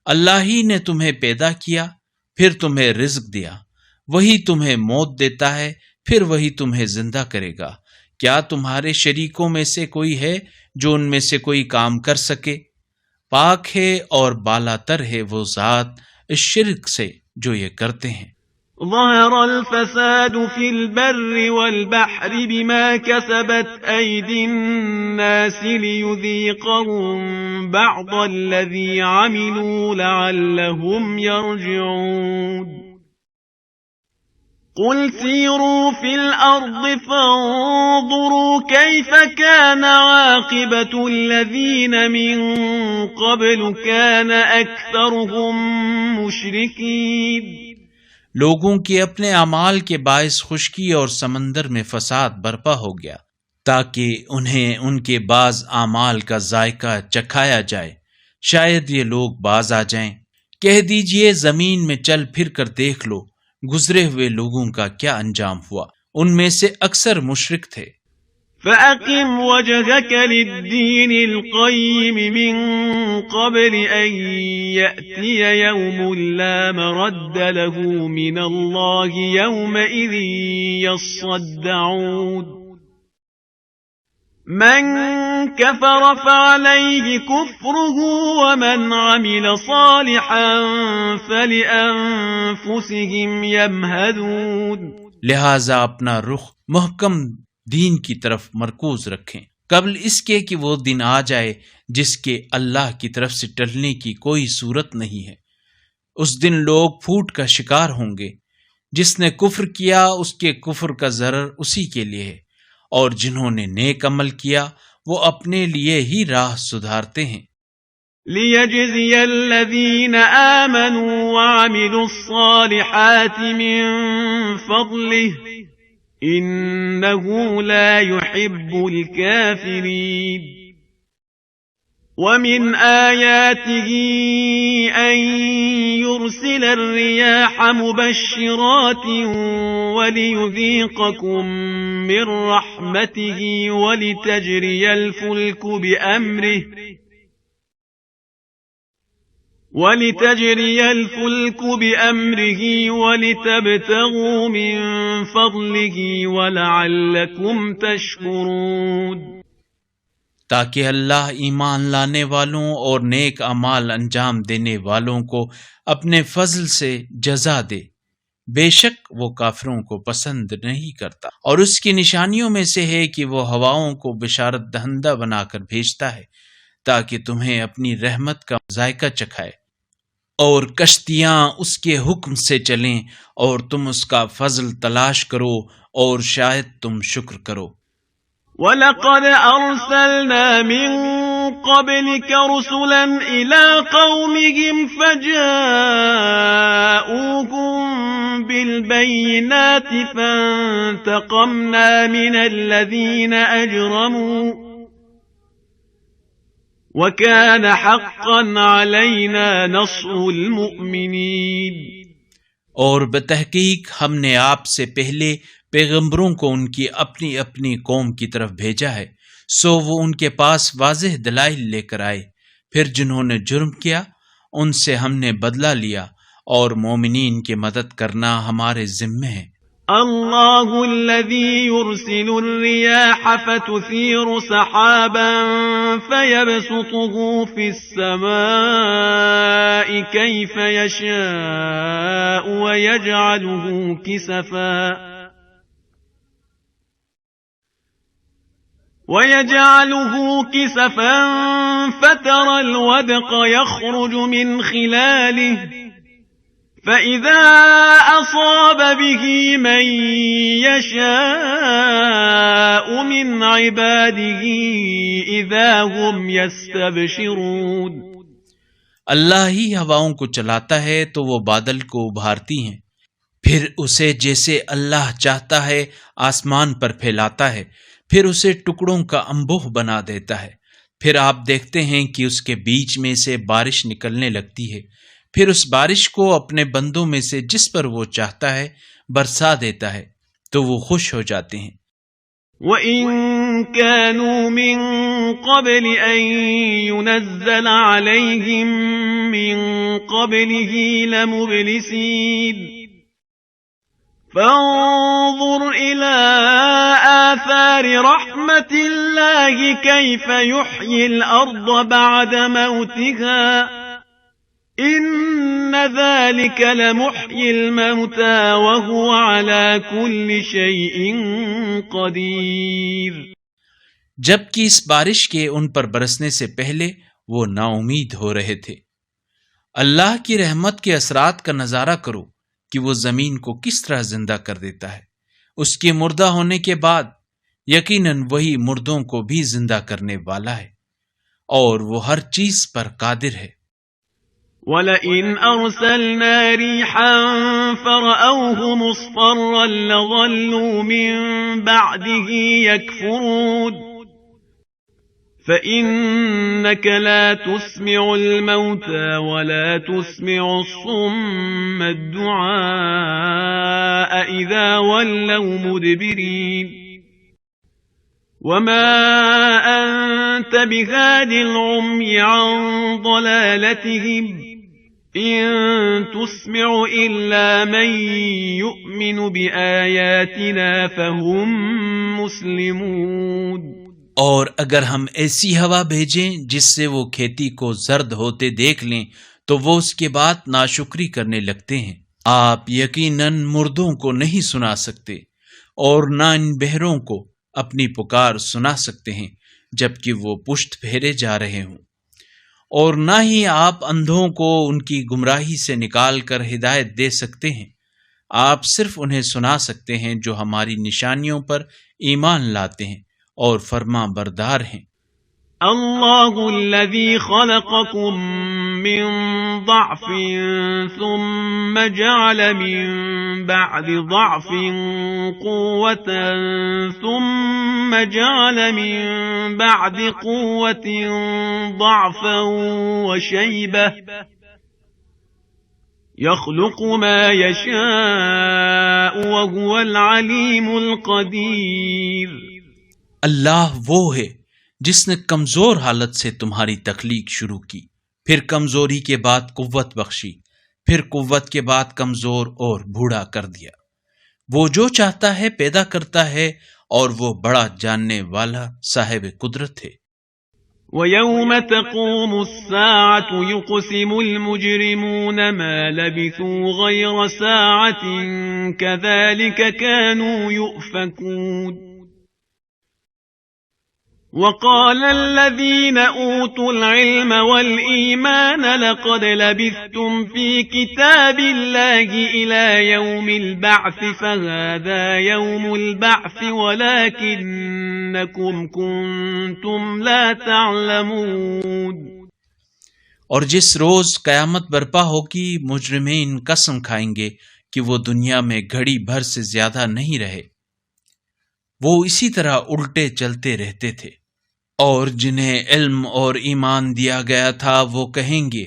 اللہ ہی نے تمہیں پیدا کیا، پھر تمہیں رزق دیا، وہی تمہیں موت دیتا ہے، پھر وہی تمہیں زندہ کرے گا۔ کیا تمہارے شریکوں میں سے کوئی ہے جو ان میں سے کوئی کام کر سکے؟ پاک ہے اور بالا تر ہے وہ ذات اس شرک سے جو یہ کرتے ہیں۔ ظهر الفساد في البر والبحر بما كسبت أيدي الناس ليذيقهم بعض الذي عملوا لعلهم يرجعون۔ قل سيروا في الأرض فانظروا كيف كان عاقبة الذين من قبل كان أكثرهم مشركين۔ لوگوں کے اپنے اعمال کے باعث خشکی اور سمندر میں فساد برپا ہو گیا تاکہ انہیں ان کے بعض اعمال کا ذائقہ چکھایا جائے، شاید یہ لوگ باز آ جائیں۔ کہہ دیجئے زمین میں چل پھر کر دیکھ لو گزرے ہوئے لوگوں کا کیا انجام ہوا، ان میں سے اکثر مشرک تھے۔ فَأَقِمْ وَجْهَكَ لِلدِّينِ الْقَيِّمِ مِنْ قَبْلِ أَنْ يَأْتِيَ يَوْمٌ لَا مَرَدَّ لَهُ مِنَ اللَّهِ يَوْمَئِذٍ يَصَّدَّعُونَ۔ من كفر فعليه كفره ومن عمل صالحا فلأنفسهم يمهدون۔ لہذا اپنا رخ محکم دین کی طرف مرکوز رکھیں قبل اس کے کہ وہ دن آ جائے جس کے اللہ کی طرف سے ٹلنے کی کوئی صورت نہیں ہے۔ اس دن لوگ پھوٹ کا شکار ہوں گے، جس نے کفر کیا اس کے کفر کا ضرر اسی کے لیے ہے، اور جنہوں نے نیک عمل کیا وہ اپنے لیے ہی راہ سدھارتے ہیں۔ لِيَجْزِيَ الَّذِينَ آمَنُوا وَعَمِلُوا الصَّالِحَاتِ مِن فَضْلِهِ إِنَّهُ لَا يُحِبُّ الْكَافِرِينَ۔ وَمِنْ آيَاتِهِ أَنْ يُرْسِلَ الرِّيَاحَ مُبَشِّرَاتٍ وَلِيُذِيقَكُم مِّن رَّحْمَتِهِ وَلِتَجْرِيَ الْفُلْكُ بِأَمْرِهِ وَلِتَبْتَغُوا مِن فَضْلِهِ وَلَعَلَّكُمْ تَشْكُرُونَ۔ تاکہ اللہ ایمان لانے والوں اور نیک اعمال انجام دینے والوں کو اپنے فضل سے جزا دے، بے شک وہ کافروں کو پسند نہیں کرتا۔ اور اس کی نشانیوں میں سے ہے کہ وہ ہواؤں کو بشارت دہندہ بنا کر بھیجتا ہے تاکہ تمہیں اپنی رحمت کا ذائقہ چکھائے، اور کشتیاں اس کے حکم سے چلیں، اور تم اس کا فضل تلاش کرو اور شاید تم شکر کرو۔ وَلَقَدْ أَرْسَلْنَا مِن قَبْلِكَ رُسُلًا إِلَىٰ قَوْمِهِمْ فَجَاءُوهُم بِالْبَيِّنَاتِ فَانتَقَمْنَا مِنَ الَّذِينَ أَجْرَمُوا وَكَانَ حَقًّا عَلَيْنَا نَصْرُ الْمُؤْمِنِينَ۔ اور بتحقیق ہم نے آپ سے پہلے پیغمبروں کو ان کی اپنی اپنی قوم کی طرف بھیجا ہے، سو وہ ان کے پاس واضح دلائل لے کر آئے، پھر جنہوں نے جرم کیا ان سے ہم نے بدلہ لیا، اور مومنین کی مدد کرنا ہمارے ذمے ہے۔ اللہ الذی یرسل الریاح فتثیر سحابا فیبسطه فی السماء کیف یشاء وَيَجْعَلُهُ كِسَفًا فَتَرَى الْوَدْقَ يَخْرُجُ مِنْ خِلَالِهِ فَإِذَا أَصَابَ بِهِ مَن يَشَاءُ مِنْ عِبَادِهِ إِذَا هُمْ يَسْتَبْشِرُونَ۔ اللہ ہی ہواؤں کو چلاتا ہے تو وہ بادل کو ابھارتی ہیں، پھر اسے جیسے اللہ چاہتا ہے آسمان پر پھیلاتا ہے، پھر اسے ٹکڑوں کا انبوہ بنا دیتا ہے، پھر آپ دیکھتے ہیں کہ اس کے بیچ میں سے بارش نکلنے لگتی ہے، پھر اس بارش کو اپنے بندوں میں سے جس پر وہ چاہتا ہے برسا دیتا ہے تو وہ خوش ہو جاتے ہیں۔ وَإِن كَانُوا مِن قَبْلِ أَن يُنَزَّلَ عَلَيْهِم مِّن قَبْلِهِ لَمُبْلِسِينَ فانظر إلى آثار رحمة الله كيف يحيي الأرض بعد موتها إن ذلك لمحيي الموتى وهو على كل شيء قدير۔ جبکہ اس بارش کے ان پر برسنے سے پہلے وہ نا امید ہو رہے تھے، اللہ کی رحمت کے اثرات کا نظارہ کرو کہ وہ زمین کو کس طرح زندہ کر دیتا ہے اس کے مردہ ہونے کے بعد، یقیناً وہی مردوں کو بھی زندہ کرنے والا ہے اور وہ ہر چیز پر قادر ہے۔ وَلَئِنْ أَرْسَلْنَا رِيحًا فَرَأَوْهُ مُصْفَرًّا لَظَلُّوا مِن بَعْدِهِ يَكْفُرُونَ فَإِنَّكَ لَا تُسْمِعُ الْمَوْتَى وَلَا تُسْمِعُ الصُّمَّ الدُّعَاءَ إِذَا وَلَّوْا مُدْبِرِينَ وَمَا أَنْتَ بِهَادِ الْعُمْيِ عَنْ ضَلَالَتِهِمْ إِن تُسْمِعُ إِلَّا مَن يُؤْمِنُ بِآيَاتِنَا فَهُمْ مُسْلِمُونَ۔ اور اگر ہم ایسی ہوا بھیجیں جس سے وہ کھیتی کو زرد ہوتے دیکھ لیں تو وہ اس کے بعد ناشکری کرنے لگتے ہیں۔ آپ یقیناً مردوں کو نہیں سنا سکتے اور نہ ان بہروں کو اپنی پکار سنا سکتے ہیں جبکہ وہ پشت پھیرے جا رہے ہوں، اور نہ ہی آپ اندھوں کو ان کی گمراہی سے نکال کر ہدایت دے سکتے ہیں۔ آپ صرف انہیں سنا سکتے ہیں جو ہماری نشانیوں پر ایمان لاتے ہیں اور فرما بردار ہیں۔ اللہ الذی خلقکم من ضعف ثم جعل من بعد ضعف قوة ثم جعل من بعد قوة ضعفا وشیبة يخلق ما يشاء وهو العلیم القدیر۔ اللہ وہ ہے جس نے کمزور حالت سے تمہاری تخلیق شروع کی، پھر کمزوری کے بعد قوت بخشی، پھر قوت کے بعد کمزور اور بوڑھا کر دیا۔ وہ جو چاہتا ہے پیدا کرتا ہے اور وہ بڑا جاننے والا صاحب قدرت ہے۔ وَيَوْمَ تَقُومُ السَّاعَةُ يُقْسِمُ الْمُجْرِمُونَ مَا لَبِثُوا غَيْرَ سَاعَةٍ كَذَلِكَ كَانُوا يُؤْفَكُونَ۔ وقال الذين أوتوا العلم والإيمان لقد لبثتم في كتاب الله إلى يوم البعث فهذا يوم البعث ولكنكم كنتم لا تعلمون. اور جس روز قیامت برپا ہوگی مجرمین قسم کھائیں گے کہ وہ دنیا میں گھڑی بھر سے زیادہ نہیں رہے، وہ اسی طرح الٹے چلتے رہتے تھے، اور جنہیں علم اور ایمان دیا گیا تھا وہ کہیں گے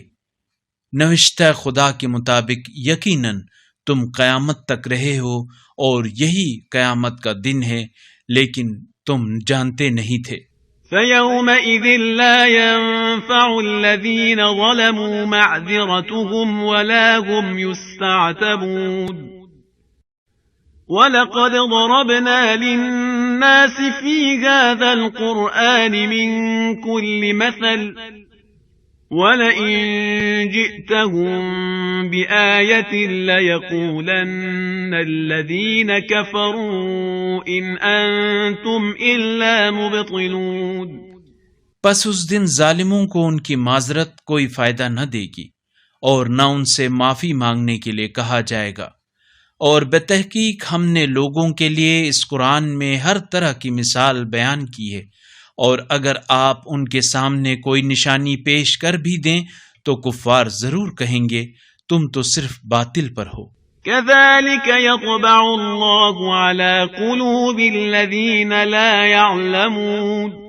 نوشتہ خدا کے مطابق یقیناً تم قیامت تک رہے ہو اور یہی قیامت کا دن ہے، لیکن تم جانتے نہیں تھے۔ فَيَوْمَئِذٍ لَا يَنفَعُ الَّذِينَ ظَلَمُوا مَعْذِرَتُهُمْ وَلَا هُمْ يُسْتَعْتَبُونَ. وَلَقَدْ ضَرَبْنَا لِلنَّاسِ فِي هَذَا الْقُرْآنِ مِنْ كُلِّ مَثَلٍ وَلَئِنْ جِئْتَهُمْ بِآيَةٍ لَيَقُولَنَّ الَّذِينَ كَفَرُوا إِنْ أَنْتُمْ إِلَّا مُبْطِلُونَ. پس اس دن ظالموں کو ان کی معذرت کوئی فائدہ نہ دے گی اور نہ ان سے معافی مانگنے کے لیے کہا جائے گا، اور بتحقیق ہم نے لوگوں کے لیے اس قرآن میں ہر طرح کی مثال بیان کی ہے، اور اگر آپ ان کے سامنے کوئی نشانی پیش کر بھی دیں تو کفار ضرور کہیں گے تم تو صرف باطل پر ہو۔ كذلك يطبع الله على قلوب الذين لا يعلمون.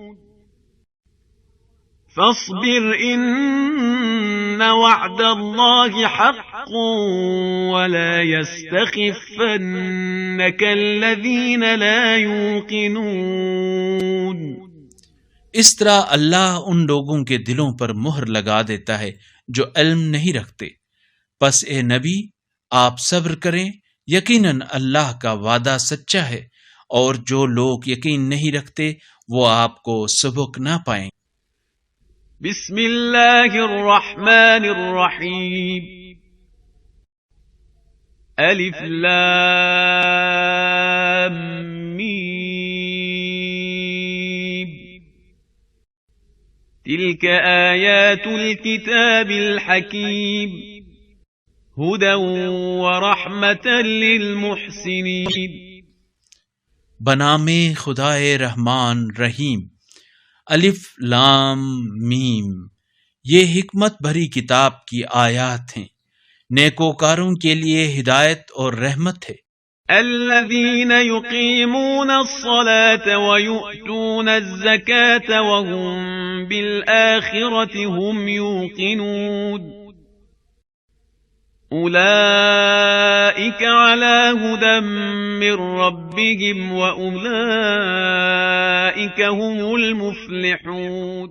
فاصبر إن وعد الله حق ولا يستخفنك الذين لا يوقنون. اس طرح اللہ ان لوگوں کے دلوں پر مہر لگا دیتا ہے جو علم نہیں رکھتے۔ پس اے نبی آپ صبر کریں، یقیناً اللہ کا وعدہ سچا ہے، اور جو لوگ یقین نہیں رکھتے وہ آپ کو سبق نہ پائیں۔ بسم اللہ الرحمن الرحیم. الف لام میم. تلك آیات الكتاب الحکیم هدى ورحمة للمحسنین. بنام خدائے رحمان رحیم، الف لام میم، یہ حکمت بھری کتاب کی آیات ہیں، نیکوکاروں کے لیے ہدایت اور رحمت ہے۔ الذين يقيمون الصلاة ويؤتون الزكاة وهم بالآخرة هم يوقنون. أولئك على هدى من ربهم وأولئك هم المفلحون.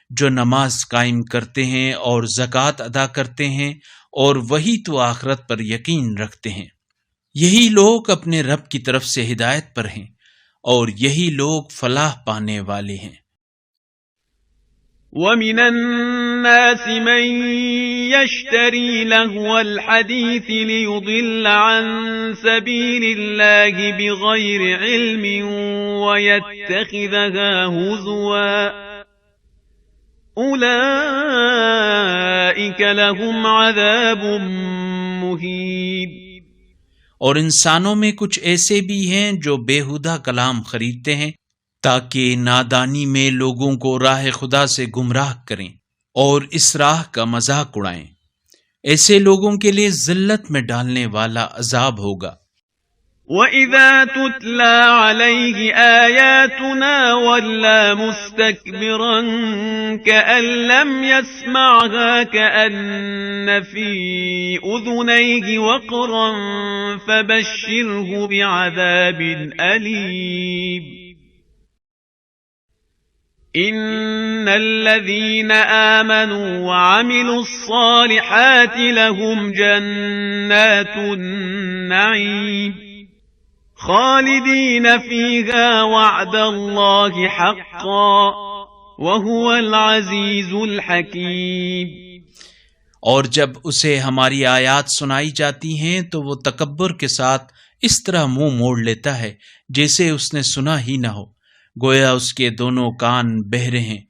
جو نماز قائم کرتے ہیں اور زکوٰۃ ادا کرتے ہیں اور وہی تو آخرت پر یقین رکھتے ہیں، یہی لوگ اپنے رب کی طرف سے ہدایت پر ہیں اور یہی لوگ فلاح پانے والے ہیں۔ وَمِنَ النَّاسِ مَن يَشْتَرِي لَهْوَ الْحَدِيثِ لِيُضِلَّ عَن سَبِيلِ اللَّهِ بِغَيْرِ عِلْمٍ وَيَتَّخِذَهَا هُزُوًا أُولَئِكَ لَهُمْ عَذَابٌ مُهِينٌ. اور انسانوں میں کچھ ایسے بھی ہیں جو بیہودہ کلام خریدتے ہیں تاکہ نادانی میں لوگوں کو راہ خدا سے گمراہ کریں اور اس راہ کا مذاق اڑائیں، ایسے لوگوں کے لیے ذلت میں ڈالنے والا عذاب ہوگا۔ وَإِذَا تُتْلَى عَلَيْهِ آيَاتُنَا وَلَّى مُسْتَكْبِرًا كَأَن لَّمْ يَسْمَعْهَا كَأَنَّ فِي أُذُنَيْهِ وَقْرًا فَبَشِّرْهُ بِعَذَابٍ أَلِيمٍ. إِنَّ الَّذِينَ آمَنُوا وَعَمِلُوا الصَّالِحَاتِ لَهُمْ جَنَّاتُ النَّعِيمِ خالدین فیہا وعد اللہ حقا وہو العزیز الحکیم. اور جب اسے ہماری آیات سنائی جاتی ہیں تو وہ تکبر کے ساتھ اس طرح منہ موڑ لیتا ہے جیسے اس نے سنا ہی نہ ہو۔ گویا اس کے دونوں کان بہرے ہیں،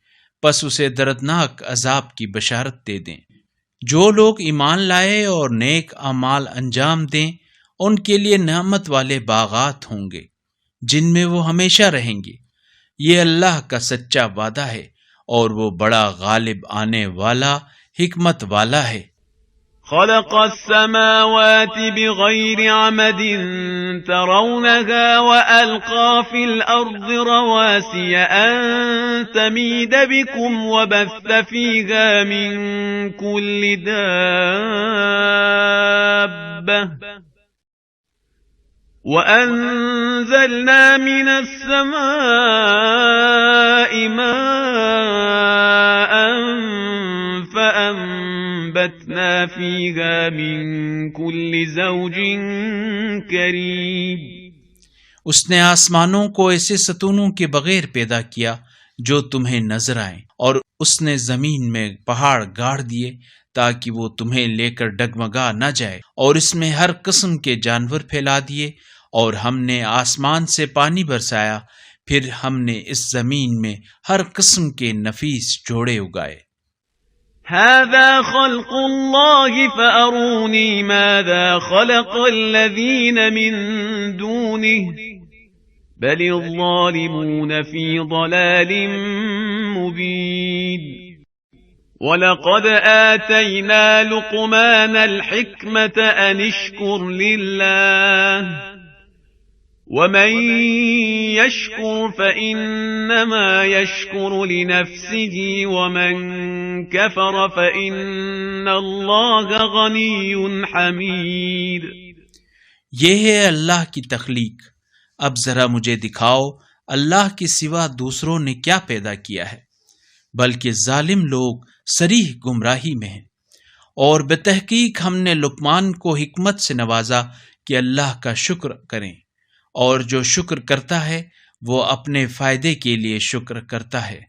پس اسے دردناک عذاب کی بشارت دے دیں۔ جو لوگ ایمان لائے اور نیک اعمال انجام دیں ان کے لیے نعمت والے باغات ہوں گے جن میں وہ ہمیشہ رہیں گے۔ یہ اللہ کا سچا وعدہ ہے اور وہ بڑا غالب آنے والا حکمت والا ہے۔ خلق السماوات بغير عمد ترونها وألقى في الأرض رواسي أن تميد بكم وبث فيها من كل دابة وأنزلنا من السماء ماء فأنبتنا فيها من كل زوج كريم۔ اس نے آسمانوں کو ایسے ستونوں کے بغیر پیدا کیا جو تمہیں نظر آئیں، اور اس نے زمین میں پہاڑ گاڑ دیے تاکہ وہ تمہیں لے کر ڈگمگا نہ جائے، اور اس میں ہر قسم کے جانور پھیلا دیے، اور ہم نے آسمان سے پانی برسایا، پھر ہم نے اس زمین میں ہر قسم کے نفیس جوڑے اگائے۔ هذا خلق الله فأروني ماذا خلق الذين من دونه بل الظالمون في ضلال مبين۔ وَلَقَدْ آتَيْنَا لُقْمَانَ الْحِكْمَةَ أَنِ اشْكُرْ لِلَّهِ وَمَنْ يَشْكُرْ فَإِنَّمَا يَشْكُرُ لِنَفْسِهِ وَمَنْ كَفَرَ فَإِنَّ اللَّهَ غَنِيٌّ حَمِيدٌ۔ یہ ہے اللہ کی تخلیق، اب ذرا مجھے دکھاؤ اللہ کے سوا دوسروں نے کیا پیدا کیا ہے، بلکہ ظالم لوگ صریح گمراہی میں ہیں۔ اور بتحقیق ہم نے لقمان کو حکمت سے نوازا کہ اللہ کا شکر کریں، اور جو شکر کرتا ہے وہ اپنے فائدے کے لیے شکر کرتا ہے،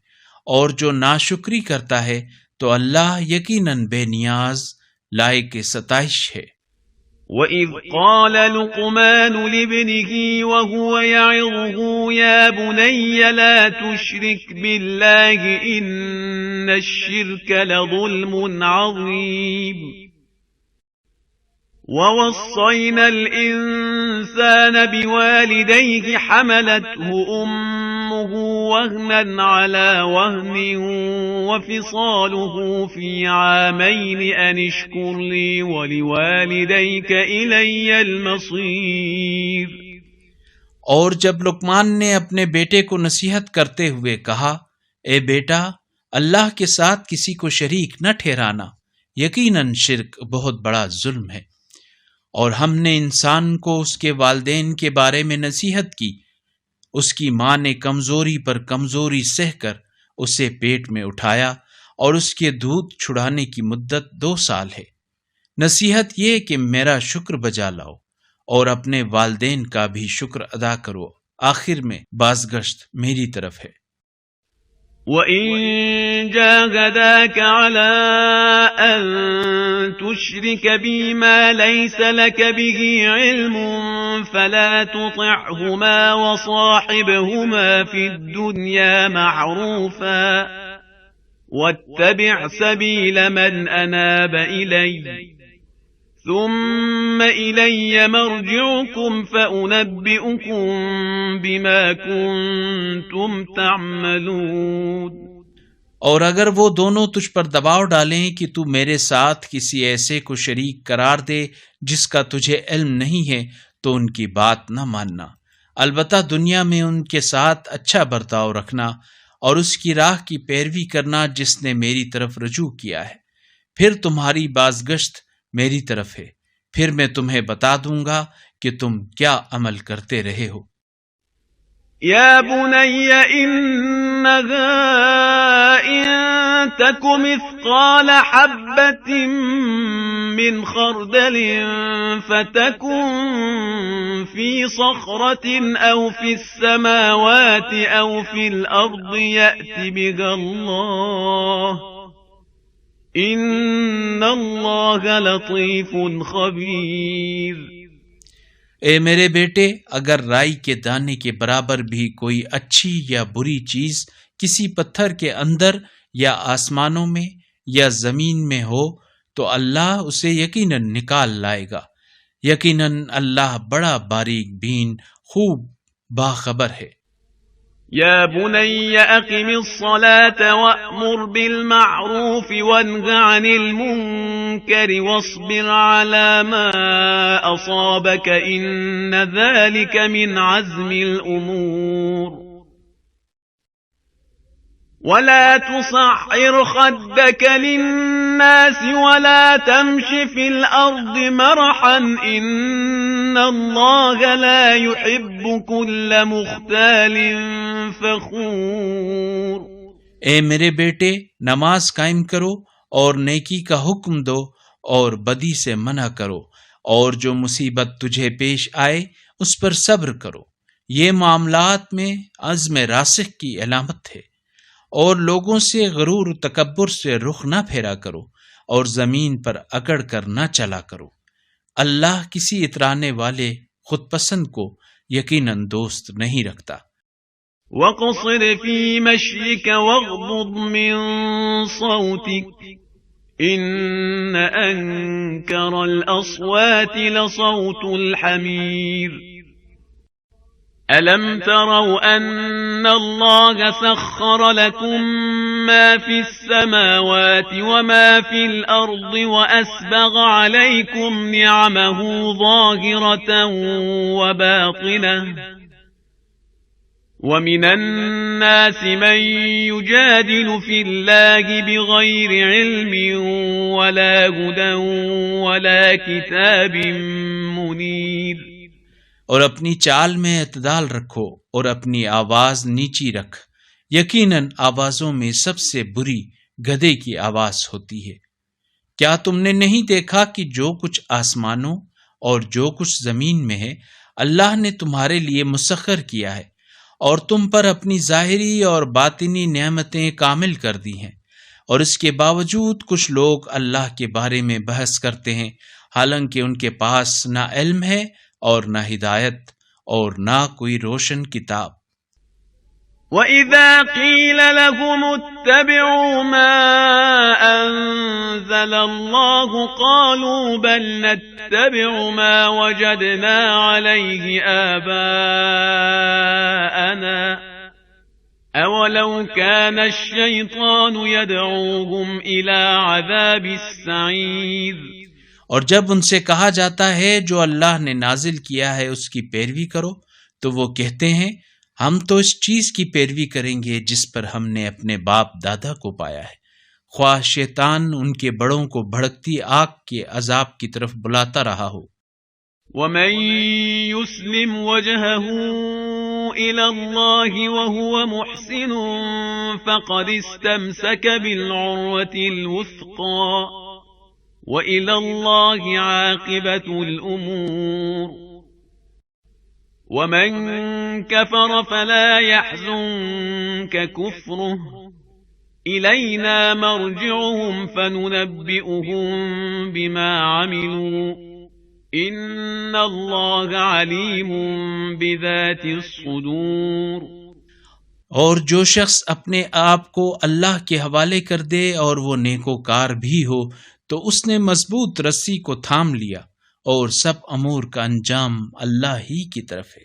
اور جو ناشکری کرتا ہے تو اللہ یقیناً بے نیاز لائق ستائش ہے۔ وَإِذْ قَالَ لُقْمَانُ لِابْنِهِ وَهُوَ يَعِظُهُ يَا بُنَيَّ لَا تُشْرِكْ بِاللَّهِ إِنَّ الشِّرْكَ لَظُلْمٌ عَظِيمٌ۔ وَوَصَّيْنَا الْإِنسَانَ بِوَالِدَيْهِ حَمَلَتْهُ أُمُّهُ وَهْنًا عَلَى وَهْنٍ وَفِصَالُهُ فِي عَامَيْنِ أَنِ اشْكُرْ لِي وَلِوَالِدَيْكَ إِلَيَّ الْمَصِيرُ۔ اور جب لقمان نے اپنے بیٹے کو نصیحت کرتے ہوئے کہا، اے بیٹا، اللہ کے ساتھ کسی کو شریک نہ ٹھہرانا، یقیناً شرک بہت بڑا ظلم ہے۔ اور ہم نے انسان کو اس کے والدین کے بارے میں نصیحت کی، اس کی ماں نے کمزوری پر کمزوری سہ کر اسے پیٹ میں اٹھایا، اور اس کے دودھ چھڑانے کی مدت 2 سال ہے۔ نصیحت یہ کہ میرا شکر بجا لاؤ اور اپنے والدین کا بھی شکر ادا کرو، آخر میں بازگشت میری طرف ہے۔ وَإِن جَاهَدَاكَ عَلَىٰ أَن تُشْرِكَ بِي مَا لَيْسَ لَكَ بِهِ عِلْمٌ فَلَا تُطِعْهُمَا وَصَاحِبْهُمَا فِي الدُّنْيَا مَعْرُوفًا وَاتَّبِعْ سَبِيلَ مَنْ أَنَابَ إِلَيَّ ثُمَّ إِلَيَّ مَرْجِعُكُمْ فَأُنَبِّئُكُم بِمَا كُنتُمْ تَعْمَلُونَ۔ اور اگر وہ دونوں تجھ پر دباؤ ڈالیں کہ تو میرے ساتھ کسی ایسے کو شریک قرار دے جس کا تجھے علم نہیں ہے تو ان کی بات نہ ماننا، البتہ دنیا میں ان کے ساتھ اچھا برتاؤ رکھنا اور اس کی راہ کی پیروی کرنا جس نے میری طرف رجوع کیا ہے، پھر تمہاری بازگشت میری طرف ہے، پھر میں تمہیں بتا دوں گا کہ تم کیا عمل کرتے رہے ہو۔ يَا بُنَيَّ إِنَّهَا إِن تَكُ مِثْقَالَ حَبَّةٍ مِّنْ خَرْدَلٍ فَتَكُن فِي صَخْرَةٍ أَوْ فِي السَّمَاوَاتِ أَوْ فِي الْأَرْضِ يَأْتِ بِهَا اللَّهُ إِنَّ اللَّهَ لَطِيفٌ خَبِيرٌ۔ اے میرے بیٹے، اگر رائی کے دانے کے برابر بھی کوئی اچھی یا بری چیز کسی پتھر کے اندر یا آسمانوں میں یا زمین میں ہو تو اللہ اسے یقیناً نکال لائے گا۔ یقیناً اللہ بڑا باریک بین خوب باخبر ہے۔ يا بني أقم الصلاة وأمر بالمعروف وانه عن المنكر واصبر على ما أصابك إن ذلك من عزم الأمور ولا تصعر خدك للناس ولا تمش في الأرض مرحا إن الله لا يحب كل مختال فخور۔ اے میرے بیٹے، نماز قائم کرو اور نیکی کا حکم دو اور بدی سے منع کرو، اور جو مصیبت تجھے پیش آئے اس پر صبر کرو۔ یہ معاملات میں عزم راسخ کی علامت ہے۔ اور لوگوں سے غرور و تکبر سے رخ نہ پھیرا کرو اور زمین پر اکڑ کر نہ چلا کرو۔ اللہ کسی اترانے والے خود پسند کو یقیناً دوست نہیں رکھتا۔ وَاقْصِدْ فِي مَشْيِكَ وَاغْضُضْ مِنْ صَوْتِكَ إِنَّ أَنْكَرَ الْأَصْوَاتِ لَصَوْتُ الْحَمِيرِ۔ أَلَمْ تَرَوْا أَنَّ اللَّهَ سَخَّرَ لَكُم مَّا فِي السَّمَاوَاتِ وَمَا فِي الْأَرْضِ وَأَسْبَغَ عَلَيْكُمْ نِعَمَهُ ظَاهِرَةً وَبَاطِنَةً وَمِنَ النَّاسِ مَن يُجَادِلُ فِي اللَّهِ بِغَيْرِ عِلْمٍ وَلَا هُدًى وَلَا كِتَابٍ مُنِيرٍ۔ اور اپنی چال میں اعتدال رکھو اور اپنی آواز نیچی رکھ۔ یقیناً آوازوں میں سب سے بری گدھے کی آواز ہوتی ہے۔ کیا تم نے نہیں دیکھا کہ جو کچھ آسمانوں اور جو کچھ زمین میں ہے اللہ نے تمہارے لیے مسخر کیا ہے، اور تم پر اپنی ظاہری اور باطنی نعمتیں کامل کر دی ہیں، اور اس کے باوجود کچھ لوگ اللہ کے بارے میں بحث کرتے ہیں حالانکہ ان کے پاس نہ علم ہے اور نہ ہدایت اور نہ کوئی روشن کتاب۔ وَإِذَا قِيلَ لَهُمُ اتَّبِعُوا مَا أَنزَلَ اللَّهُ قَالُوا بَلْ نَتَّبِعُ مَا وَجَدْنَا عَلَيْهِ آبَاءَنَا أَوَلَوْ كَانَ الشَّيْطَانُ يَدْعُوهُمْ إِلَى عَذَابِ السَّعِيرِ۔ اور جب ان سے کہا جاتا ہے جو اللہ نے نازل کیا ہے اس کی پیروی کرو تو وہ کہتے ہیں ہم تو اس چیز کی پیروی کریں گے جس پر ہم نے اپنے باپ دادا کو پایا ہے، خواہ شیطان ان کے بڑوں کو بھڑکتی آگ کے عذاب کی طرف بلاتا رہا ہو۔ وَمَن يُسْلِمْ وَجْهَهُ إِلَى اللَّهِ وَهُوَ مُحْسِنٌ فَقَدِ اسْتَمْسَكَ بِالْعُرْوَةِ الْوُثْقَى وَإِلَى اللَّهِ عَاقِبَةُ الْأُمُورِ وَمَن كَفَرَ فَلَا يَحْزُنكَ كُفْرُهُ إِلَيْنَا مَرْجِعُهُمْ فَنُنَبِّئُهُم بِمَا عَمِلُوا إِنَّ اللَّهَ عَلِيمٌ بِذَاتِ الصُّدُورِ۔ اور جو شخص اپنے آپ کو اللہ کے حوالے کر دے اور وہ نیکوکار بھی ہو تو اس نے مضبوط رسی کو تھام لیا، اور سب امور کا انجام اللہ ہی کی طرف ہے۔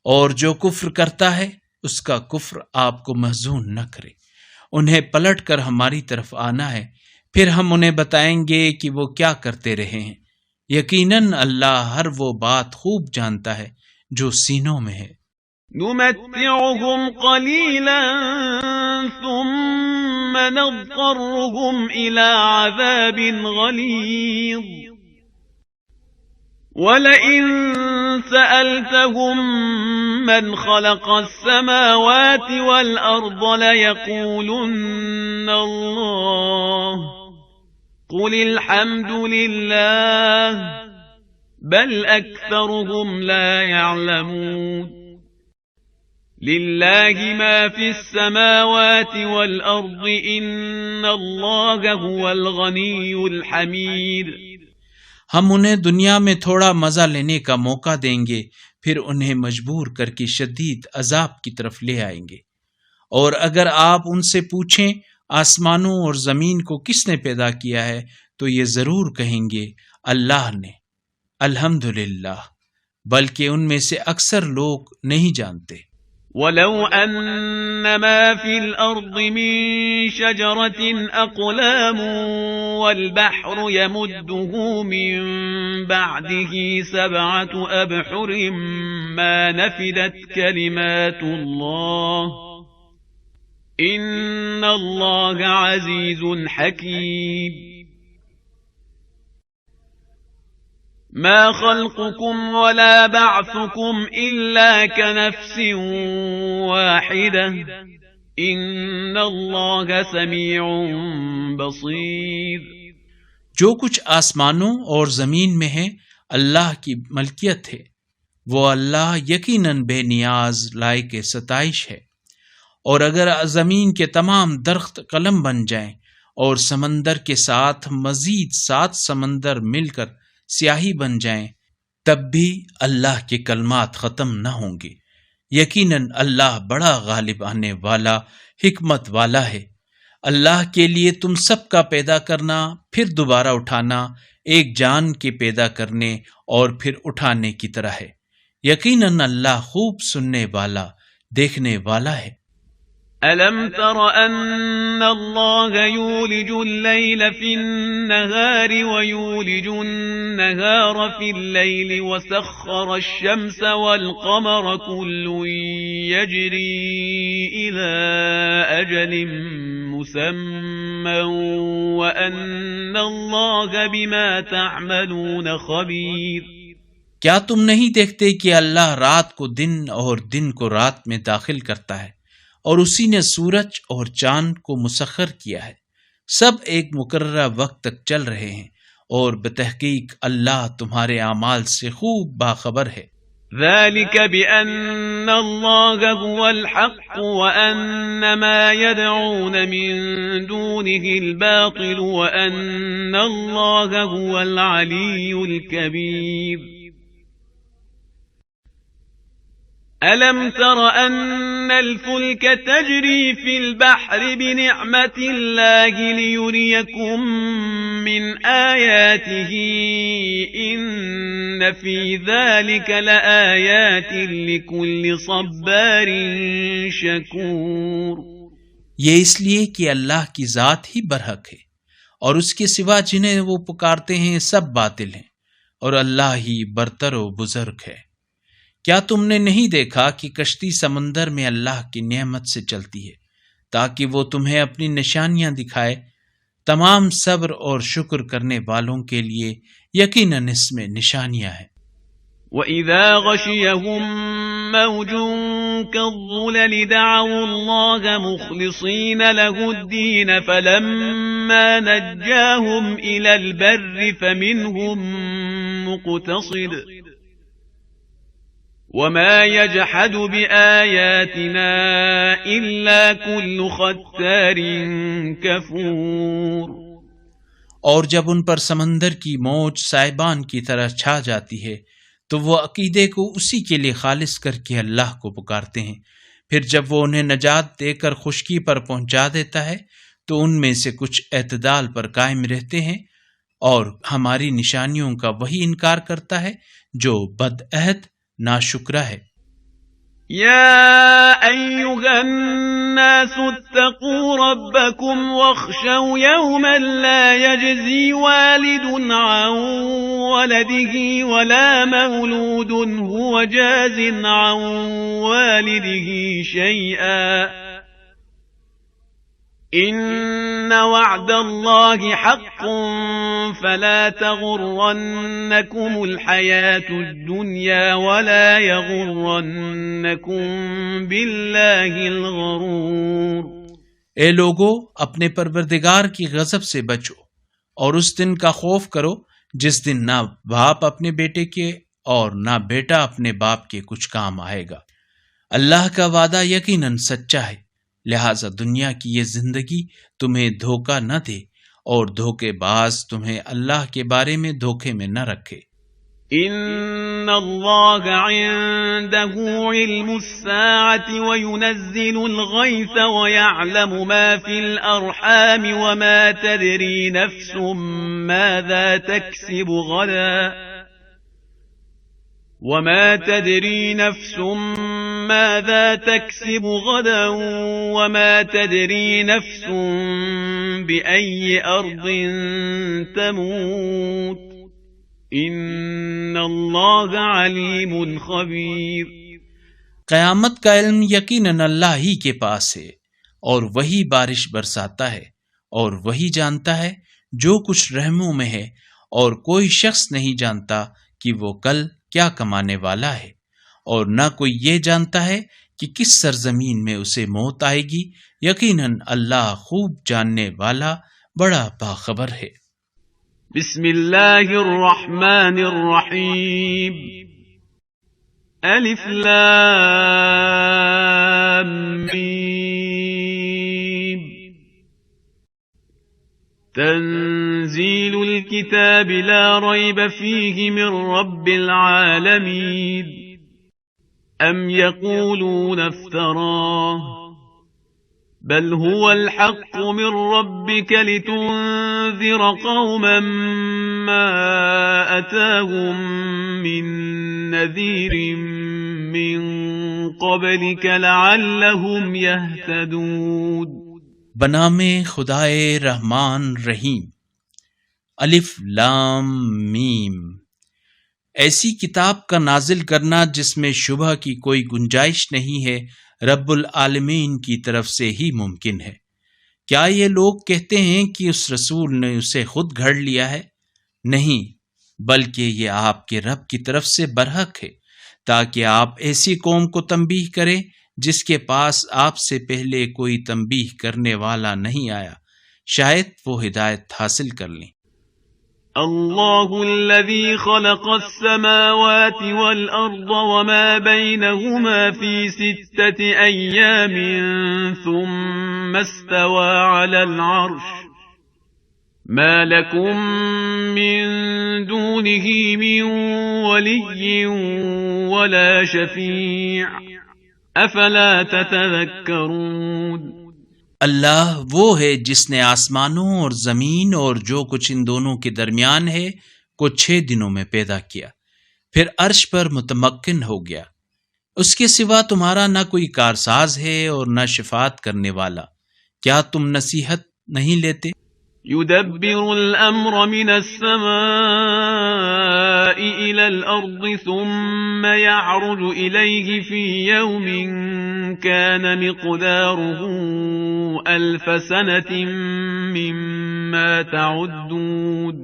اور جو کفر کرتا ہے اس کا کفر آپ کو محزون نہ کرے۔ انہیں پلٹ کر ہماری طرف آنا ہے، پھر ہم انہیں بتائیں گے کہ وہ کیا کرتے رہے ہیں۔ یقیناً اللہ ہر وہ بات خوب جانتا ہے جو سینوں میں ہے۔ نمتعهم قليلا ثم نضطرهم إلى عذاب غليظ ولئن سألتهم من خلق السماوات والأرض ليقولن الله قل الحمد لله بل أكثرهم لا يعلمون۔ لله ما في السماوات والأرض إن الله هو الغني الحميد۔ ہم انہیں دنیا میں تھوڑا مزہ لینے کا موقع دیں گے، پھر انہیں مجبور کر کے شدید عذاب کی طرف لے آئیں گے۔ اور اگر آپ ان سے پوچھیں آسمانوں اور زمین کو کس نے پیدا کیا ہے، تو یہ ضرور کہیں گے اللہ نے۔ الحمدللہ، بلکہ ان میں سے اکثر لوگ نہیں جانتے۔ وَلَوْ أَنَّ مَا فِي الْأَرْضِ مِن شَجَرَةٍ أَقْلَامٌ وَالْبَحْرُ يَمُدُّهُ مِن بَعْدِهِ 7 أَبْحُرٍ مَا نَفِدَتْ كَلِمَاتُ اللَّهِ إِنَّ اللَّهَ عَزِيزٌ حَكِيمٌ ما خلقكم ولا بعثكم إلا كنفس واحدة إن الله سميع بصير۔ جو کچھ آسمانوں اور زمین میں ہے اللہ کی ملکیت ہے، وہ اللہ یقیناً بے نیاز لائق ستائش ہے۔ اور اگر زمین کے تمام درخت قلم بن جائیں اور سمندر کے ساتھ مزید 7 سمندر مل کر سیاہی بن جائیں، تب بھی اللہ کے کلمات ختم نہ ہوں گے۔ یقیناً اللہ بڑا غالب آنے والا، حکمت والا ہے۔ اللہ کے لیے تم سب کا پیدا کرنا، پھر دوبارہ اٹھانا، ایک جان کے پیدا کرنے اور پھر اٹھانے کی طرح ہے۔ یقیناً اللہ خوب سننے والا، دیکھنے والا ہے۔ أَلَمْ تَرَ أَنَّ اللَّهَ يُولِجُ اللَّيْلَ فِي النَّهَارِ وَيُولِجُ النَّهَارَ فِي اللَّيْلِ وَسَخَّرَ الشَّمْسَ وَالْقَمَرَ كُلٌّ يَجْرِي إِلَى أَجَلٍ مُّسَمًّى وَأَنَّ اللَّهَ بِمَا تَعْمَلُونَ خَبِيرٌ۔ کیا تم نہیں دیکھتے کہ اللہ رات کو دن اور دن کو رات میں داخل کرتا ہے، اور اسی نے سورج اور چاند کو مسخر کیا ہے، سب ایک مقررہ وقت تک چل رہے ہیں، اور بتحقیق اللہ تمہارے اعمال سے خوب باخبر ہے۔ ذَلِكَ بِأَنَّ اللَّهَ هُوَ الْحَقُّ وَأَنَّ مَا يَدْعُونَ مِن دُونِهِ الْبَاطِلُ وَأَنَّ اللَّهَ هُوَ الْعَلِيُّ الْكَبِيرُ۔ أَلَمْ تَرَ أَنَّ الْفُلْكَ تَجْرِي فِي الْبَحْرِ بِنِعْمَةِ اللَّهِ لِيُرِيَكُم مِّنْ آيَاتِهِ إِنَّ فِي ذَلِكَ لَآيَاتٍ لِكُلِّ صَبَّارٍ شَكُورٍ۔ یہ اس لیے کہ اللہ کی ذات ہی برحق ہے، اور اس کے سوا جنہیں وہ پکارتے ہیں سب باطل ہیں، اور اللہ ہی برتر و بزرگ ہے۔ کیا تم نے نہیں دیکھا کہ کشتی سمندر میں اللہ کی نعمت سے چلتی ہے، تاکہ وہ تمہیں اپنی نشانیاں دکھائے؟ تمام صبر اور شکر کرنے والوں کے لیے یقیناً اس میں نشانیاں ہیں۔ وَإِذَا غَشِيَهُم مَّوْجٌ كَالظُّلَلِ دَعَوُا اللَّهَ مُخْلِصِينَ لَهُ الدِّينَ فَلَمَّا نَجَّاهُمْ إِلَى الْبَرِّ فَمِنْهُم مُّقْتَصِدٌ وَمَا يَجْحَدُ بِآيَاتِنَا إِلَّا كُلُّ خَتَّارٍ كَفُورٍ۔ اور جب ان پر سمندر کی موج سائبان کی طرح چھا جاتی ہے، تو وہ عقیدے کو اسی کے لیے خالص کر کے اللہ کو پکارتے ہیں، پھر جب وہ انہیں نجات دے کر خشکی پر پہنچا دیتا ہے تو ان میں سے کچھ اعتدال پر قائم رہتے ہیں، اور ہماری نشانیوں کا وہی انکار کرتا ہے جو بدعہد ناشکرا ہے۔ يا أيها الناس اتقوا ربكم واخشوا يوما لا يجزي والد عن ولده ولا مولود هو جاز عن والده شيئا إن وعد الله حق فلا تغرنكم الحياة الدنيا ولا يغرنكم بالله الغرور۔ اے لوگو، اپنے پروردگار کی غضب سے بچو، اور اس دن کا خوف کرو جس دن نہ باپ اپنے بیٹے کے اور نہ بیٹا اپنے باپ کے کچھ کام آئے گا۔ اللہ کا وعدہ یقیناً سچا ہے، لہذا دنیا کی یہ زندگی تمہیں دھوکہ نہ دے اور دھوکے باز تمہیں اللہ کے بارے میں دھوکے میں نہ رکھے۔ ان اللہ عنده علم الساعة وينزل الغيث ويعلم ما في الارحام وما تدري نفس ماذا تكسب غدا وما تدري نفس ماذا تكسب غدا وما تدري نفس بأي أرض تموت ان اللہ علیم خبیر۔ قیامت کا علم یقیناً اللہ ہی کے پاس ہے، اور وہی بارش برساتا ہے، اور وہی جانتا ہے جو کچھ رحموں میں ہے، اور کوئی شخص نہیں جانتا کہ وہ کل کیا کمانے والا ہے، اور نہ کوئی یہ جانتا ہے کہ کس سرزمین میں اسے موت آئے گی۔ یقیناً اللہ خوب جاننے والا بڑا باخبر ہے۔ بسم اللہ الرحمن الرحیم الف لام میم تنزیل الكتاب لا ریب فیہ من رب العالمین ام یقولون افتراہ بل هو الحق من ربك لتنذر قوما ما أتاهم من نذير من قبلك لعلهم يهتدون۔ بنام خدائے رحمان رحیم۔ الف لام میم۔ ایسی کتاب کا نازل کرنا جس میں شبہ کی کوئی گنجائش نہیں ہے رب العالمین کی طرف سے ہی ممکن ہے۔ کیا یہ لوگ کہتے ہیں کہ اس رسول نے اسے خود گھڑ لیا ہے؟ نہیں، بلکہ یہ آپ کے رب کی طرف سے برحق ہے، تاکہ آپ ایسی قوم کو تنبیہ کریں جس کے پاس آپ سے پہلے کوئی تنبیہ کرنے والا نہیں آیا، شاید وہ ہدایت حاصل کر لیں۔ اللہ الذي خلق السماوات والأرض وما بينهما في 6 أيام ثم استوى على العرش ما لكم من دونه من ولي ولا شفيع أفلا تتذكرون۔ اللہ وہ ہے جس نے آسمانوں اور زمین اور جو کچھ ان دونوں کے درمیان ہے کو 6 دنوں میں پیدا کیا، پھر عرش پر متمکن ہو گیا۔ اس کے سوا تمہارا نہ کوئی کارساز ہے اور نہ شفاعت کرنے والا، کیا تم نصیحت نہیں لیتے؟ يدبر الأمر من السماء إلى الأرض ثم يعرج إليه في يوم كان مقداره 1000 سنة مما تعدون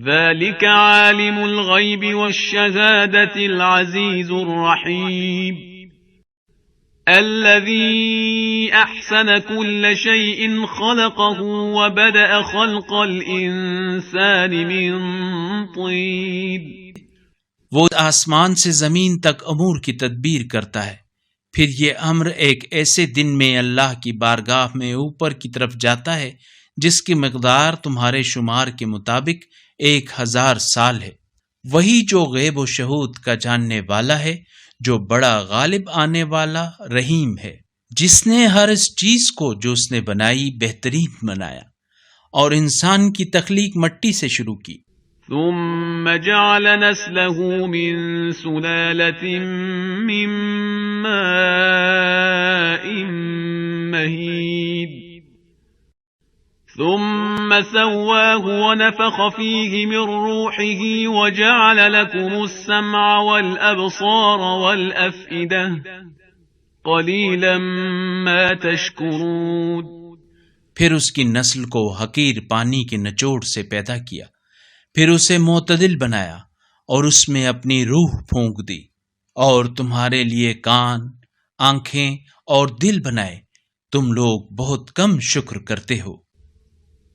ذلك عالم الغيب والشهادة العزيز الرحيم الذي أحسن كل شيء خلقه وبدأ خلق الإنسان من طين۔ وہ آسمان سے زمین تک امور کی تدبیر کرتا ہے، پھر یہ امر ایک ایسے دن میں اللہ کی بارگاہ میں اوپر کی طرف جاتا ہے جس کی مقدار تمہارے شمار کے مطابق 1000 سال ہے۔ وہی جو غیب و شہود کا جاننے والا ہے، جو بڑا غالب آنے والا رحیم ہے، جس نے ہر اس چیز کو جو اس نے بنائی بہترین بنایا، اور انسان کی تخلیق مٹی سے شروع کی۔ ثم جعل نسله من سلالة من ماء مهين ثم سواه ونفخ فيه من روحه وجعل لكم السمع والأبصار والأفئدة قليلا ما تشكرون۔ پھر اس کی نسل کو حقیر پانی کے نچوڑ سے پیدا کیا، پھر اسے معتدل بنایا اور اس میں اپنی روح پھونک دی، اور تمہارے لیے کان، آنکھیں اور دل بنائے، تم لوگ بہت کم شکر کرتے ہو۔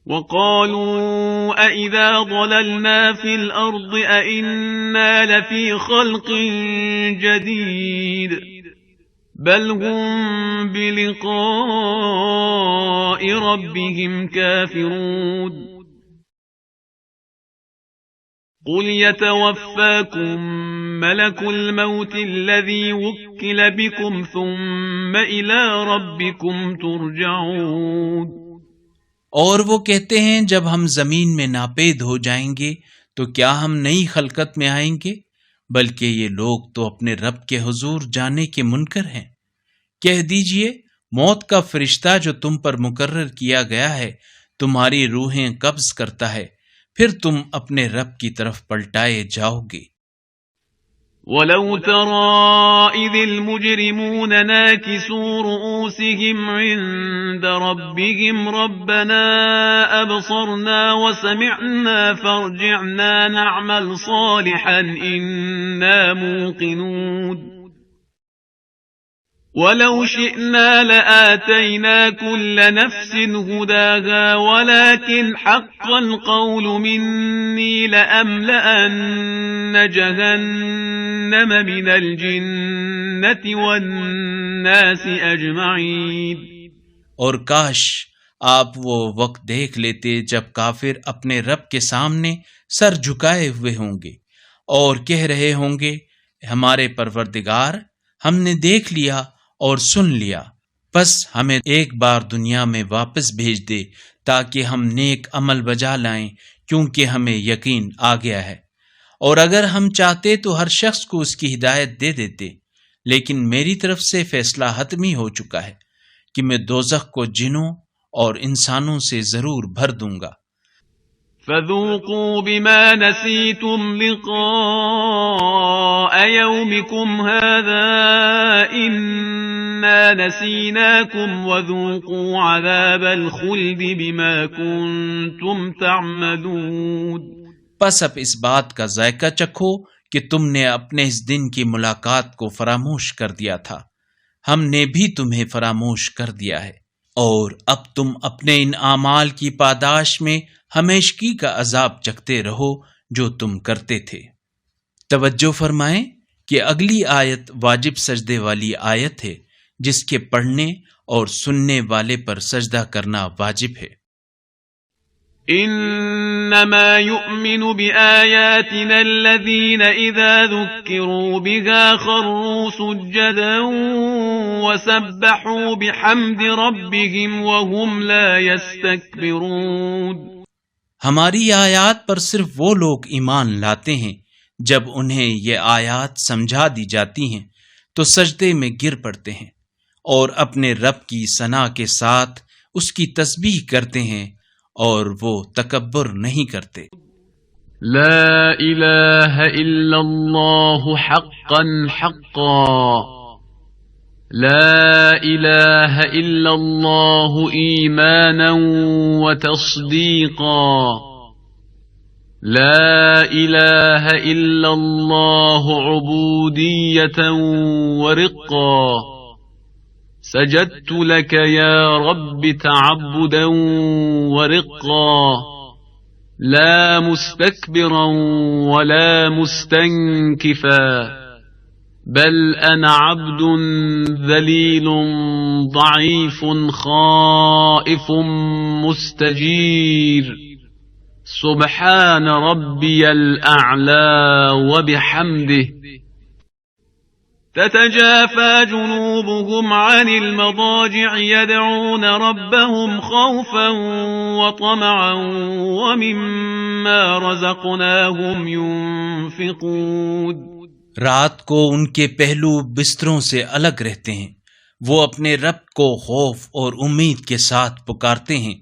وقالوا أَإِذَا ضَلَلْنَا فِي الْأَرْضِ أَإِنَّا لَفِي خَلْقٍ جَدِيدٍ بَلْ هُمْ بِلِقَاءِ بِلِقَاءِ رَبِّهِمْ كَافِرُونَ قُلْ يَتَوَفَّاكُم مَلَكُ الْمَوْتِ الَّذِي وُكِّلَ بِكُمْ ثُمَّ إِلَى رَبِّكُمْ تُرْجَعُونَ اور وہ کہتے ہیں جب ہم زمین میں ناپید ہو جائیں گے تو کیا ہم نئی خلقت میں آئیں گے؟ بلکہ یہ لوگ تو اپنے رب کے حضور جانے کے منکر ہیں۔ کہہ دیجئے موت کا فرشتہ جو تم پر مقرر کیا گیا ہے تمہاری روحیں قبض کرتا ہے، پھر تم اپنے رب کی طرف پلٹائے جاؤ گے۔ وَلَوْ تَرَىٰ إِذِ الْمُجْرِمُونَ نَاكِسُو رُءُوسِهِمْ عِندَ رَبِّهِمْ رَبَّنَا أَبْصَرْنَا وَسَمِعْنَا فَارْجِعْنَا نَعْمَلْ صَالِحًا إِنَّا مُوقِنُونَ وَلَوْ شِئْنَا لَآتَيْنَا كُلَّ نَفْسٍ هُدَاهَا وَلَكِنْ حَقَّ الْقَوْلُ مِنِّي لَأَمْلَأَنَّ جَهَنَّمَ مِنَ الْجِنَّةِ وَالنَّاسِ أَجْمَعِينَ۔ اور کاش آپ وہ وقت دیکھ لیتے جب کافر اپنے رب کے سامنے سر جھکائے ہوئے ہوں گے اور کہہ رہے ہوں گے ہمارے پروردگار، ہم نے دیکھ لیا اور سن لیا، بس ہمیں ایک بار دنیا میں واپس بھیج دے تاکہ ہم نیک عمل بجا لائیں، کیونکہ ہمیں یقین آ گیا ہے۔ اور اگر ہم چاہتے تو ہر شخص کو اس کی ہدایت دے دیتے، لیکن میری طرف سے فیصلہ حتمی ہو چکا ہے کہ میں دوزخ کو جنوں اور انسانوں سے ضرور بھر دوں گا۔ فَذُوقُوا بِمَا نَسِيتُمْ لِقَاءَ يَوْمِكُمْ هَٰذَا إِنَّا نَسِينَاكُمْ وَذُوقُوا عَذَابَ الْخُلْدِ بِمَا كُنتُمْ تَعْمَلُونَ۔ پس اب اس بات کا ذائقہ چکھو کہ تم نے اپنے اس دن کی ملاقات کو فراموش کر دیا تھا، ہم نے بھی تمہیں فراموش کر دیا ہے، اور اب تم اپنے ان اعمال کی پاداش میں ہمیشگی کا عذاب چکھتے رہو جو تم کرتے تھے۔ توجہ فرمائیں کہ اگلی آیت واجب سجدے والی آیت ہے، جس کے پڑھنے اور سننے والے پر سجدہ کرنا واجب ہے۔ انما يؤمن بآياتنا الذين اذا ذكروا بها خروا سجدا وسبحوا بحمد ربهم وهم لا يستكبرون۔ ہماری آیات پر صرف وہ لوگ ایمان لاتے ہیں جب انہیں یہ آیات سمجھا دی جاتی ہیں تو سجدے میں گر پڑتے ہیں اور اپنے رب کی ثنا کے ساتھ اس کی تسبیح کرتے ہیں، اور وہ تکبر نہیں کرتے۔ لا الہ الا اللہ حقا حقا، لا الہ الا اللہ ایمانا وتصدیقا، لا الہ الا اللہ عبودیتا ورقا، سجدت لك يا رب تعبدا ورقا، لا مستكبرا ولا مستنكفا، بل أنا عبد ذليل ضعيف خائف مستجير، سبحان ربي الأعلى وبحمده، تتجافى جنوبهم عن المضاجع يدعون ربهم خوفا وطمعا ومما رزقناهم ينفقون۔ رات کو ان کے پہلو بستروں سے الگ رہتے ہیں، وہ اپنے رب کو خوف اور امید کے ساتھ پکارتے ہیں،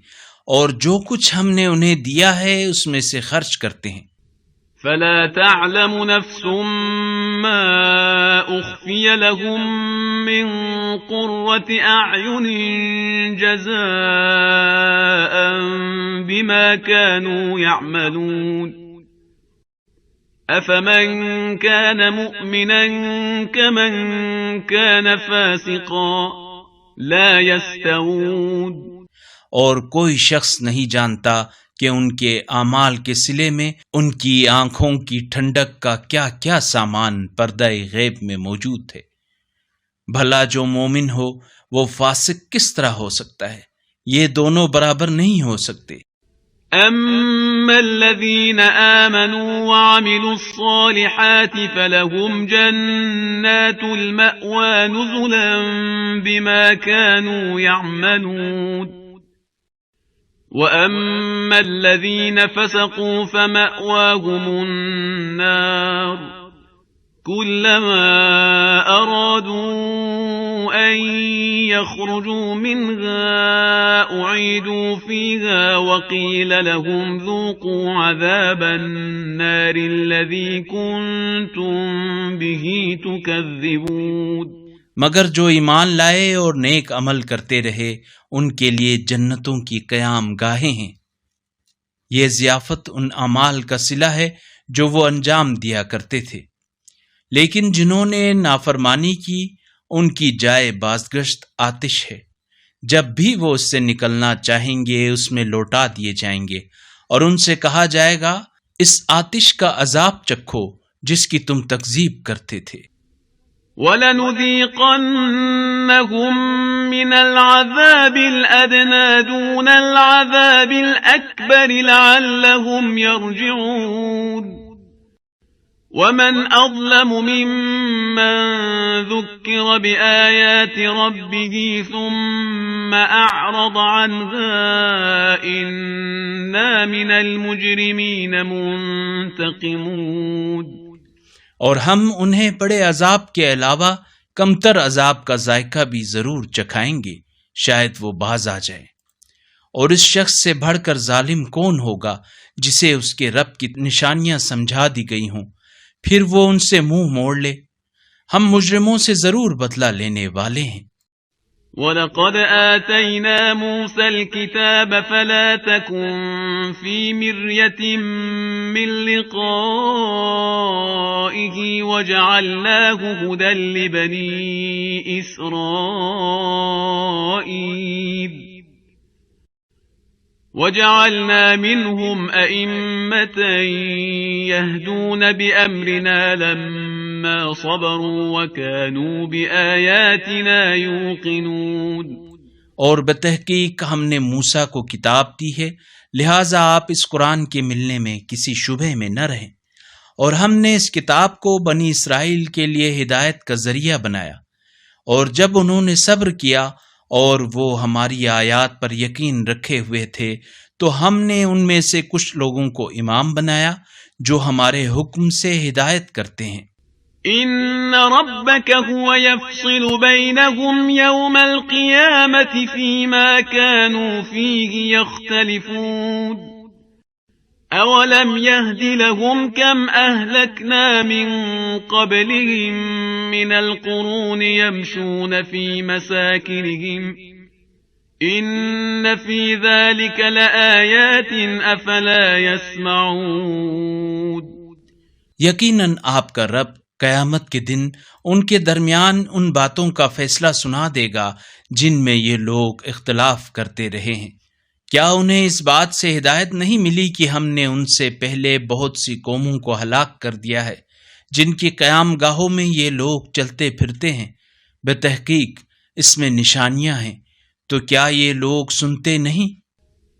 اور جو کچھ ہم نے انہیں دیا ہے اس میں سے خرچ کرتے ہیں۔ فلا تعلم نفس ما أخفي لهم من قرة أعين جزاء بما كانوا يعملون، أفمن كان مؤمنا كمن كان فاسقا لا يستوون۔ اور کوئی شخص نہیں جانتا کہ ان کے اعمال کے صلے میں ان کی آنکھوں کی ٹھنڈک کا کیا کیا سامان پردہ غیب میں موجود ہے۔ بھلا جو مومن ہو وہ فاسق کس طرح ہو سکتا ہے، یہ دونوں برابر نہیں ہو سکتے۔ أما الذين آمنوا وعملوا الصالحات فلهم جنات المأوى نزلا بما كانوا يعملون وأما الذين فسقوا فمأواهم النار كلما أرادوا أن يخرجوا منها أعيدوا فيها وقيل لهم ذوقوا عذاب النار الذي كنتم به تكذبون۔ مگر جو ایمان لائے اور نیک عمل کرتے رہے ان کے لیے جنتوں کی قیام گاہیں ہیں۔ یہ ضیافت ان اعمال کا صلہ ہے جو وہ انجام دیا کرتے تھے، لیکن جنہوں نے نافرمانی کی ان کی جائے بازگشت آتش ہے، جب بھی وہ اس سے نکلنا چاہیں گے اس میں لوٹا دیے جائیں گے، اور ان سے کہا جائے گا اس آتش کا عذاب چکھو جس کی تم تکذیب کرتے تھے۔ وَلَنُذِيقَنَّهُم مِّنَ الْعَذَابِ الْأَدْنَىٰ دُونَ الْعَذَابِ الْأَكْبَرِ لَعَلَّهُمْ يَرْجِعُونَ وَمَنْ أَظْلَمُ مِمَّنْ ذُكِّرَ بِآيَاتِ رَبِّهِ ثُمَّ أَعْرَضَ عَنْهَا إِنَّا مِنَ الْمُجْرِمِينَ مُنْتَقِمُونَ۔ اور ہم انہیں بڑے عذاب کے علاوہ کمتر عذاب کا ذائقہ بھی ضرور چکھائیں گے، شاید وہ باز آ جائے۔ اور اس شخص سے بڑھ کر ظالم کون ہوگا جسے اس کے رب کی نشانیاں سمجھا دی گئی ہوں، پھر وہ ان سے منہ موڑ لے۔ ہم مجرموں سے ضرور بدلہ لینے والے ہیں۔ وَلَقَدْ آتَيْنَا مُوسَى الْكِتَابَ فَلَا تَكُنْ فِي مِرْيَةٍ مِّن لِقَائِهِ وَجَعَلْنَاهُ هُدًى لِبَنِي إِسْرَائِيلَ وَجَعَلْنَا مِنْهُمْ أَئِمَّةً يَهْدُونَ بِأَمْرِنَا لَمَّا صَبَرُوا وَكَانُوا بِآيَاتِنَا يُوقِنُونَ۔ اور بتحقیق ہم نے موسیٰ کو کتاب دی ہے، لہٰذا آپ اس قرآن کے ملنے میں کسی شبہ میں نہ رہیں، اور ہم نے اس کتاب کو بنی اسرائیل کے لیے ہدایت کا ذریعہ بنایا، اور جب انہوں نے صبر کیا اور وہ ہماری آیات پر یقین رکھے ہوئے تھے تو ہم نے ان میں سے کچھ لوگوں کو امام بنایا جو ہمارے حکم سے ہدایت کرتے ہیں۔ إن ربك هو يفصل بينهم يوم القيامة فيما كانوا فيه يختلفون أولم يهد لهم كم أهلكنا من قبلهم من القرون يمشون في مساكنهم إن في ذلك لآيات أفلا يسمعون۔ یقیناً آپ کا رب قیامت کے دن ان کے درمیان ان باتوں کا فیصلہ سنا دے گا جن میں یہ لوگ اختلاف کرتے رہے ہیں۔ کیا انہیں اس بات سے ہدایت نہیں ملی کہ ہم نے ان سے پہلے بہت سی قوموں کو ہلاک کر دیا ہے جن کی قیام گاہوں میں یہ لوگ چلتے پھرتے ہیں؟ بتحقیق اس میں نشانیاں ہیں، تو کیا یہ لوگ سنتے نہیں؟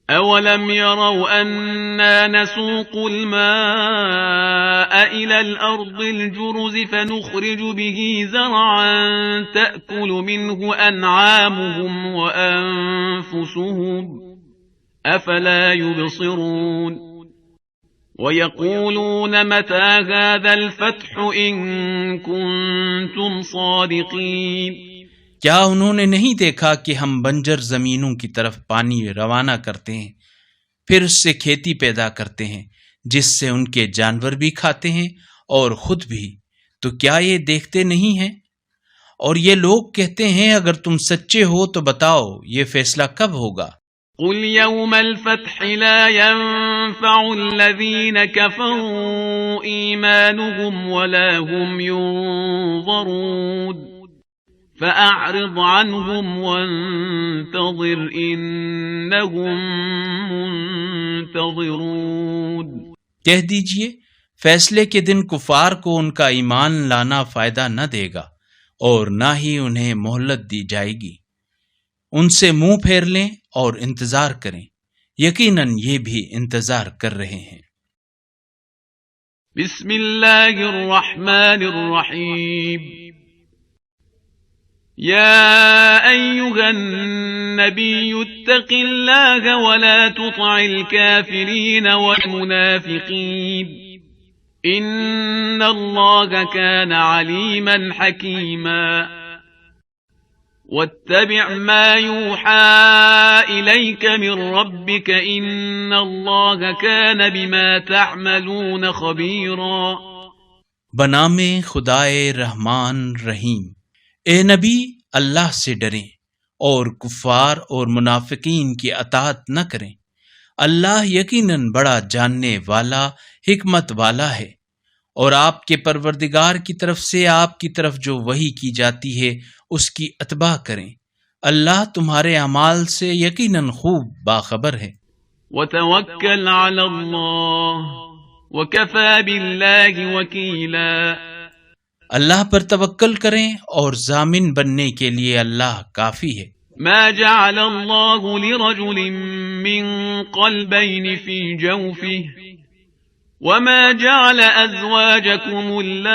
أَوَلَمْ يَرَوْا أَنَّا نَسُوقُ الْمَاءَ إِلَى الْأَرْضِ الْجُرُزِ فَنُخْرِجُ بِهِ زَرْعًا تَأْكُلُ مِنْهُ أَنْعَامُهُمْ وَأَنْفُسُهُمْ أَفَلَا يُبْصِرُونَ وَيَقُولُونَ مَتَى هَذَا الْفَتْحُ إِن كُنتُمْ صَادِقِينَ۔ کیا انہوں نے نہیں دیکھا کہ ہم بنجر زمینوں کی طرف پانی روانہ کرتے ہیں، پھر اس سے کھیتی پیدا کرتے ہیں جس سے ان کے جانور بھی کھاتے ہیں اور خود بھی، تو کیا یہ دیکھتے نہیں ہیں؟ اور یہ لوگ کہتے ہیں اگر تم سچے ہو تو بتاؤ یہ فیصلہ کب ہوگا؟ قل يوم الفتح لا ينفع الذين كفروا إيمانهم ولا هم ينظرون فأعرض عنهم وانتظر إنهم منتظرون۔ کہہ دیجئے فیصلے کے دن کفار کو ان کا ایمان لانا فائدہ نہ دے گا اور نہ ہی انہیں مہلت دی جائے گی۔ ان سے منہ پھیر لیں اور انتظار کریں، یقیناً یہ بھی انتظار کر رہے ہیں۔ بسم اللہ الرحمن الرحیم یا ایہا النبی اتق اللہ ولا تطع الكافرین والمنافقین ان اللہ كان علیما حکیما واتبع ما يوحى إليك من ربك إن الله كان بما تعملون خبيرا۔ بنام خدائے رحمان رحیم، اے نبی اللہ سے ڈریں اور کفار اور منافقین کی اطاعت نہ کریں، اللہ یقیناً بڑا جاننے والا حکمت والا ہے۔ اور آپ کے پروردگار کی طرف سے آپ کی طرف جو وحی کی جاتی ہے اس کی اتباع کریں، اللہ تمہارے اعمال سے یقیناً خوب باخبر ہے۔ وتوکل علی اللہ وکفی باللہ وکیلا، اللہ پر توکل کریں اور ضامن بننے کے لیے اللہ کافی ہے۔ ما جعل اللہ لرجل من قلبین فی جوفہ وما جعل أزواجكم اللائي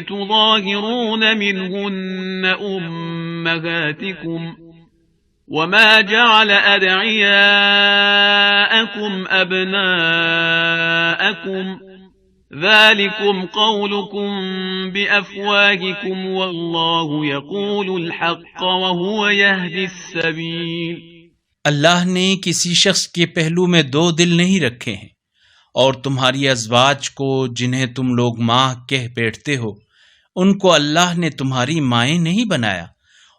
تظاهرون منهن أمهاتكم وما جعل أدعياءكم أبناءكم ذلكم قولكم بأفواهكم والله يقول الحق وهو يهدي السبيل۔ اللہ نے کسی شخص کے پہلو میں دو دل نہیں رکھے ہیں، اور تمہاری ازواج کو جنہیں تم لوگ ماں کہہ بیٹھتے ہو ان کو اللہ نے تمہاری مائیں نہیں بنایا،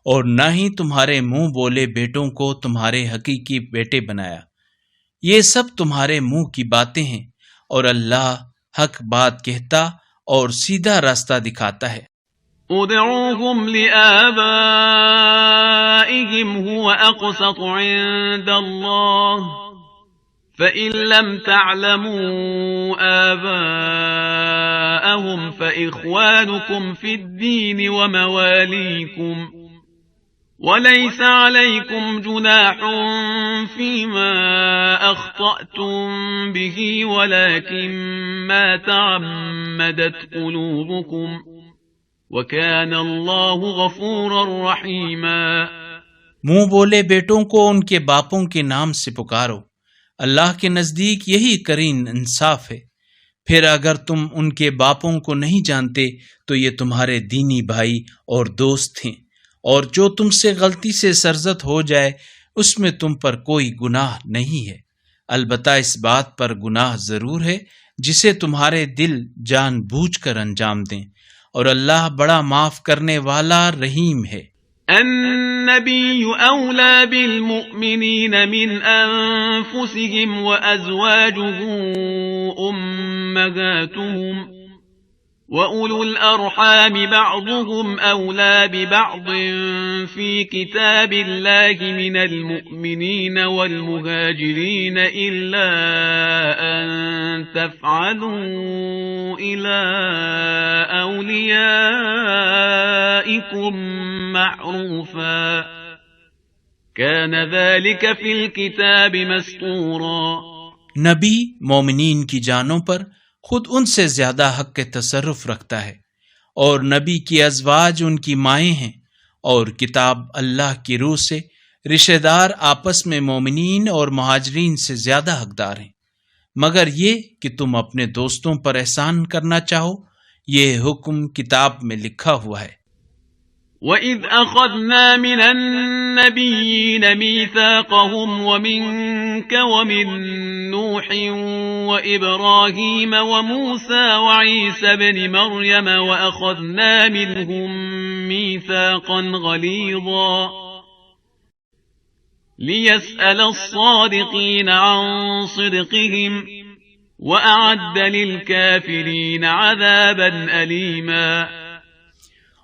اور نہ ہی تمہارے منہ بولے بیٹوں کو تمہارے حقیقی بیٹے بنایا۔ یہ سب تمہارے منہ کی باتیں ہیں، اور اللہ حق بات کہتا اور سیدھا راستہ دکھاتا ہے۔ ادعوهم لآبائهم هو أقسط عند الله فإن لم تعلموا آباءهم فإخوانكم في الدين ومواليكم وليس عليكم جناح فيما أخطأتم به ولكن ما تعمدت قلوبكم وَكَانَ اللَّهُ غَفُورًا رَحِيمًا۔ منہ بولے بیٹوں کو ان کے باپوں کے نام سے پکارو، اللہ کے نزدیک یہی قرین انصاف ہے۔ پھر اگر تم ان کے باپوں کو نہیں جانتے تو یہ تمہارے دینی بھائی اور دوست ہیں، اور جو تم سے غلطی سے سرزد ہو جائے اس میں تم پر کوئی گناہ نہیں ہے، البتہ اس بات پر گناہ ضرور ہے جسے تمہارے دل جان بوجھ کر انجام دیں، اور اللہ بڑا معاف کرنے والا رحیم ہے۔ النبی اولا بالمؤمنین من انفسهم وازواجه امهاتهم وَأُولُو الْأَرْحَامِ بَعْضُهُمْ أَوْلَى بِبَعْضٍ فِي كِتَابِ اللَّهِ مِنَ الْمُؤْمِنِينَ وَالْمُهَاجِرِينَ إِلَّا أَن تَفْعَلُوا إِلَى أَوْلِيَائِكُمْ مَعْرُوفًا كَانَ ذَلِكَ فِي الْكِتَابِ مَسْطُورًا۔ نبی مومنین کی جانوں پر خود ان سے زیادہ حق کے تصرف رکھتا ہے، اور نبی کی ازواج ان کی مائیں ہیں، اور کتاب اللہ کی روح سے رشتہ دار آپس میں مومنین اور مہاجرین سے زیادہ حقدار ہیں، مگر یہ کہ تم اپنے دوستوں پر احسان کرنا چاہو، یہ حکم کتاب میں لکھا ہوا ہے۔ وَإِذْ أَخَذْنَا مِنَ النَّبِيِّينَ مِيثَاقَهُمْ وَمِنْكَ وَمِنْ نُوحٍ وَإِبْرَاهِيمَ وَمُوسَى وَعِيسَى ابْنِ مَرْيَمَ وَأَخَذْنَا مِنْهُمْ مِيثَاقًا غَلِيظًا لِيَسْأَلَ الصَّادِقِينَ عَنْ صِدْقِهِمْ وَأَعَدَّ لِلْكَافِرِينَ عَذَابًا أَلِيمًا۔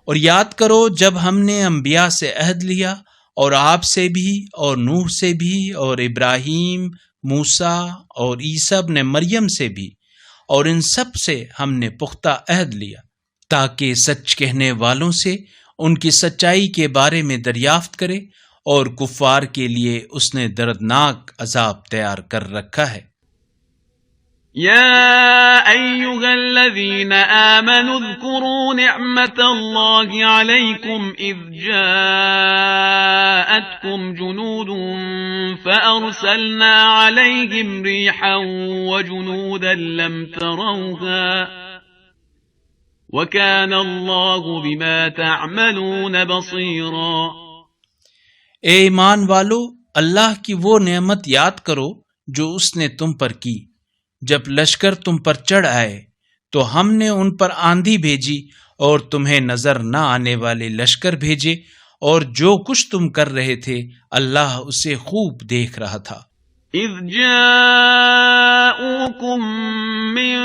اور یاد کرو جب ہم نے انبیاء سے عہد لیا، اور آپ سے بھی اور نوح سے بھی اور ابراہیم، موسیٰ اور عیسیٰ ابن مریم سے بھی، اور ان سب سے ہم نے پختہ عہد لیا تاکہ سچ کہنے والوں سے ان کی سچائی کے بارے میں دریافت کرے اور کفار کے لیے اس نے دردناک عذاب تیار کر رکھا ہے۔ يا أيها الذين آمنوا اذكروا نعمة الله عليكم إذ جاءتكم جنود فأرسلنا عليهم ريحا وجنودا لم تروها وكان الله بما تعملون بصيرا۔ اے ایمان والو، اللہ کی وہ نعمت یاد کرو جو اس نے تم پر کی۔ جب لشکر تم پر چڑھ آئے تو ہم نے ان پر آندھی بھیجی اور تمہیں نظر نہ آنے والے لشکر بھیجے، اور جو کچھ تم کر رہے تھے اللہ اسے خوب دیکھ رہا تھا۔ اذ جاءوكم من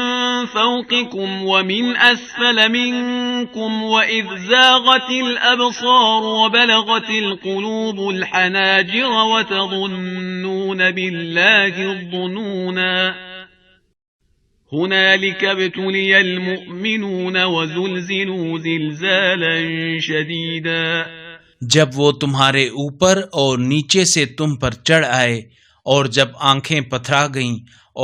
فوقكم ومن اسفل منكم واذ زاغت الابصار وبلغت القلوب الحناجر وتظنون بالله الظنونا هنالك ابتلي المؤمنون وزلزلوا زلزالا شديدا۔ جب وہ تمہارے اوپر اور نیچے سے تم پر چڑھ آئے اور جب آنکھیں پتھرا گئیں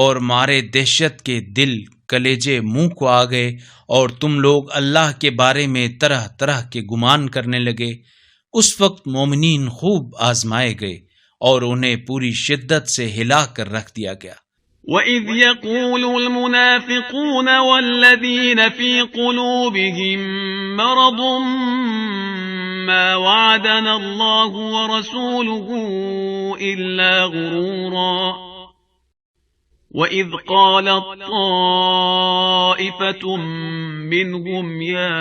اور مارے دہشت کے دل کلیجے منہ کو آ گئے اور تم لوگ اللہ کے بارے میں طرح طرح کے گمان کرنے لگے، اس وقت مومنین خوب آزمائے گئے اور انہیں پوری شدت سے ہلا کر رکھ دیا گیا۔ وَإِذْ يَقُولُ الْمُنَافِقُونَ وَالَّذِينَ فِي قُلُوبِهِم مَّرَضٌ مَّا وَعَدَنَا اللَّهُ وَرَسُولُهُ إِلَّا غُرُورًا وَإِذْ قَالَت طَّائِفَةٌ مِّنْهُمْ يَا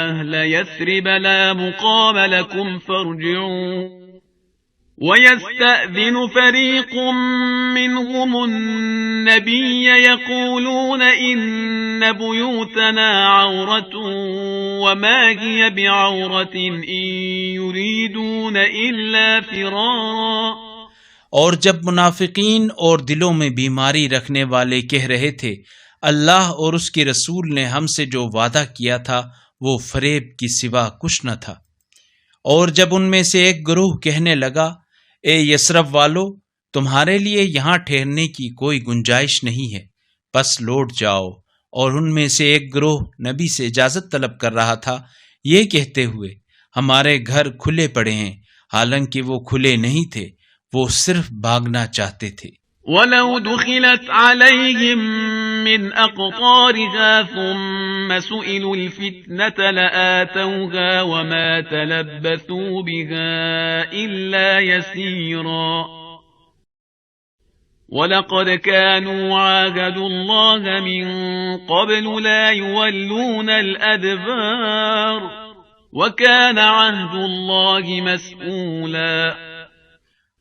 أَهْلَ يَثْرِبَ لَا مُقَامَ لَكُمْ فَارْجِعُوا وَيَسْتَأْذِنُ فَرِيقٌ مِّنْهُمُ النَّبِيَّ يَقُولُونَ إِنَّ بُيُوتَنَا عَوْرَةٌ وَمَا هِيَ بِعَوْرَةٍ إِن يُرِيدُونَ إِلَّا فِرَارًا۔ اور جب منافقین اور دلوں میں بیماری رکھنے والے کہہ رہے تھے اللہ اور اس کے رسول نے ہم سے جو وعدہ کیا تھا وہ فریب کی سوا کچھ نہ تھا، اور جب ان میں سے ایک گروہ کہنے لگا اے یثرب والو، تمہارے لیے یہاں ٹھہرنے کی کوئی گنجائش نہیں ہے، بس لوٹ جاؤ، اور ان میں سے ایک گروہ نبی سے اجازت طلب کر رہا تھا یہ کہتے ہوئے ہمارے گھر کھلے پڑے ہیں، حالانکہ وہ کھلے نہیں تھے، وہ صرف بھاگنا چاہتے تھے۔ وَلَوْ دُخِلَتْ عَلَيْهِمْ مِنْ أَقْطَارِهَا ثُمَّ سُئِلُوا الْفِتْنَةَ لَآتَوْهَا وَمَا تَلَبَّثُوا بِهَا إِلَّا يَسِيرًا۔ وَلَقَدْ كَانُوا عَاهَدُوا اللَّهَ مِنْ قَبْلُ لَا يُوَلُّونَ الْأَدْبَارَ وَكَانَ عَهْدُ اللَّهِ مَسْئُولًا۔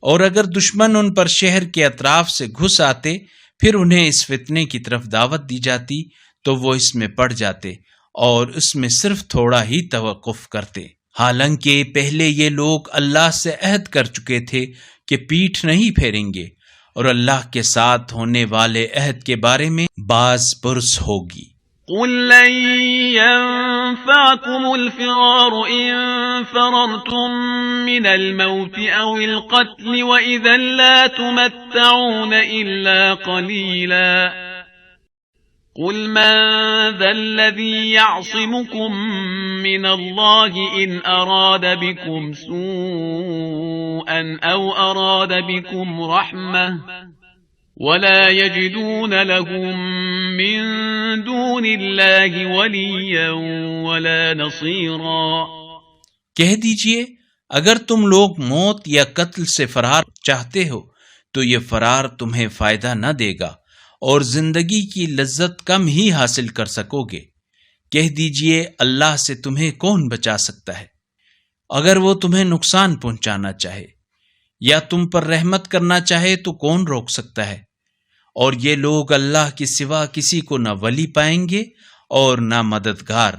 اور اگر دشمن ان پر شہر کے اطراف سے گھس آتے پھر انہیں اس فتنے کی طرف دعوت دی جاتی تو وہ اس میں پڑ جاتے اور اس میں صرف تھوڑا ہی توقف کرتے، حالانکہ پہلے یہ لوگ اللہ سے عہد کر چکے تھے کہ پیٹھ نہیں پھیریں گے، اور اللہ کے ساتھ ہونے والے عہد کے بارے میں باز پرس ہوگی۔ قُل لَّن يَنفَعَكُمُ الْفِرَارُ إِن فَرَرْتُم مِّنَ الْمَوْتِ أَوِ الْقَتْلِ وَإِذًا لَّا تُمَتَّعُونَ إِلَّا قَلِيلًا قُلْ مَن ذَا الَّذِي يَعْصِمُكُم مِّنَ اللَّهِ إِنْ أَرَادَ بِكُمْ سُوءًا أَوْ أَرَادَ بِكُمْ رَحْمَةً وَلَا يَجِدُونَ لَهُم مِّن دُونِ اللَّهِ وَلِيًّا وَلَا نَصِيرًا۔ کہہ دیجئے اگر تم لوگ موت یا قتل سے فرار چاہتے ہو تو یہ فرار تمہیں فائدہ نہ دے گا اور زندگی کی لذت کم ہی حاصل کر سکو گے۔ کہہ دیجئے اللہ سے تمہیں کون بچا سکتا ہے اگر وہ تمہیں نقصان پہنچانا چاہے، یا تم پر رحمت کرنا چاہے تو کون روک سکتا ہے؟ اور یہ لوگ اللہ کے سوا کسی کو نہ ولی پائیں گے اور نہ مددگار۔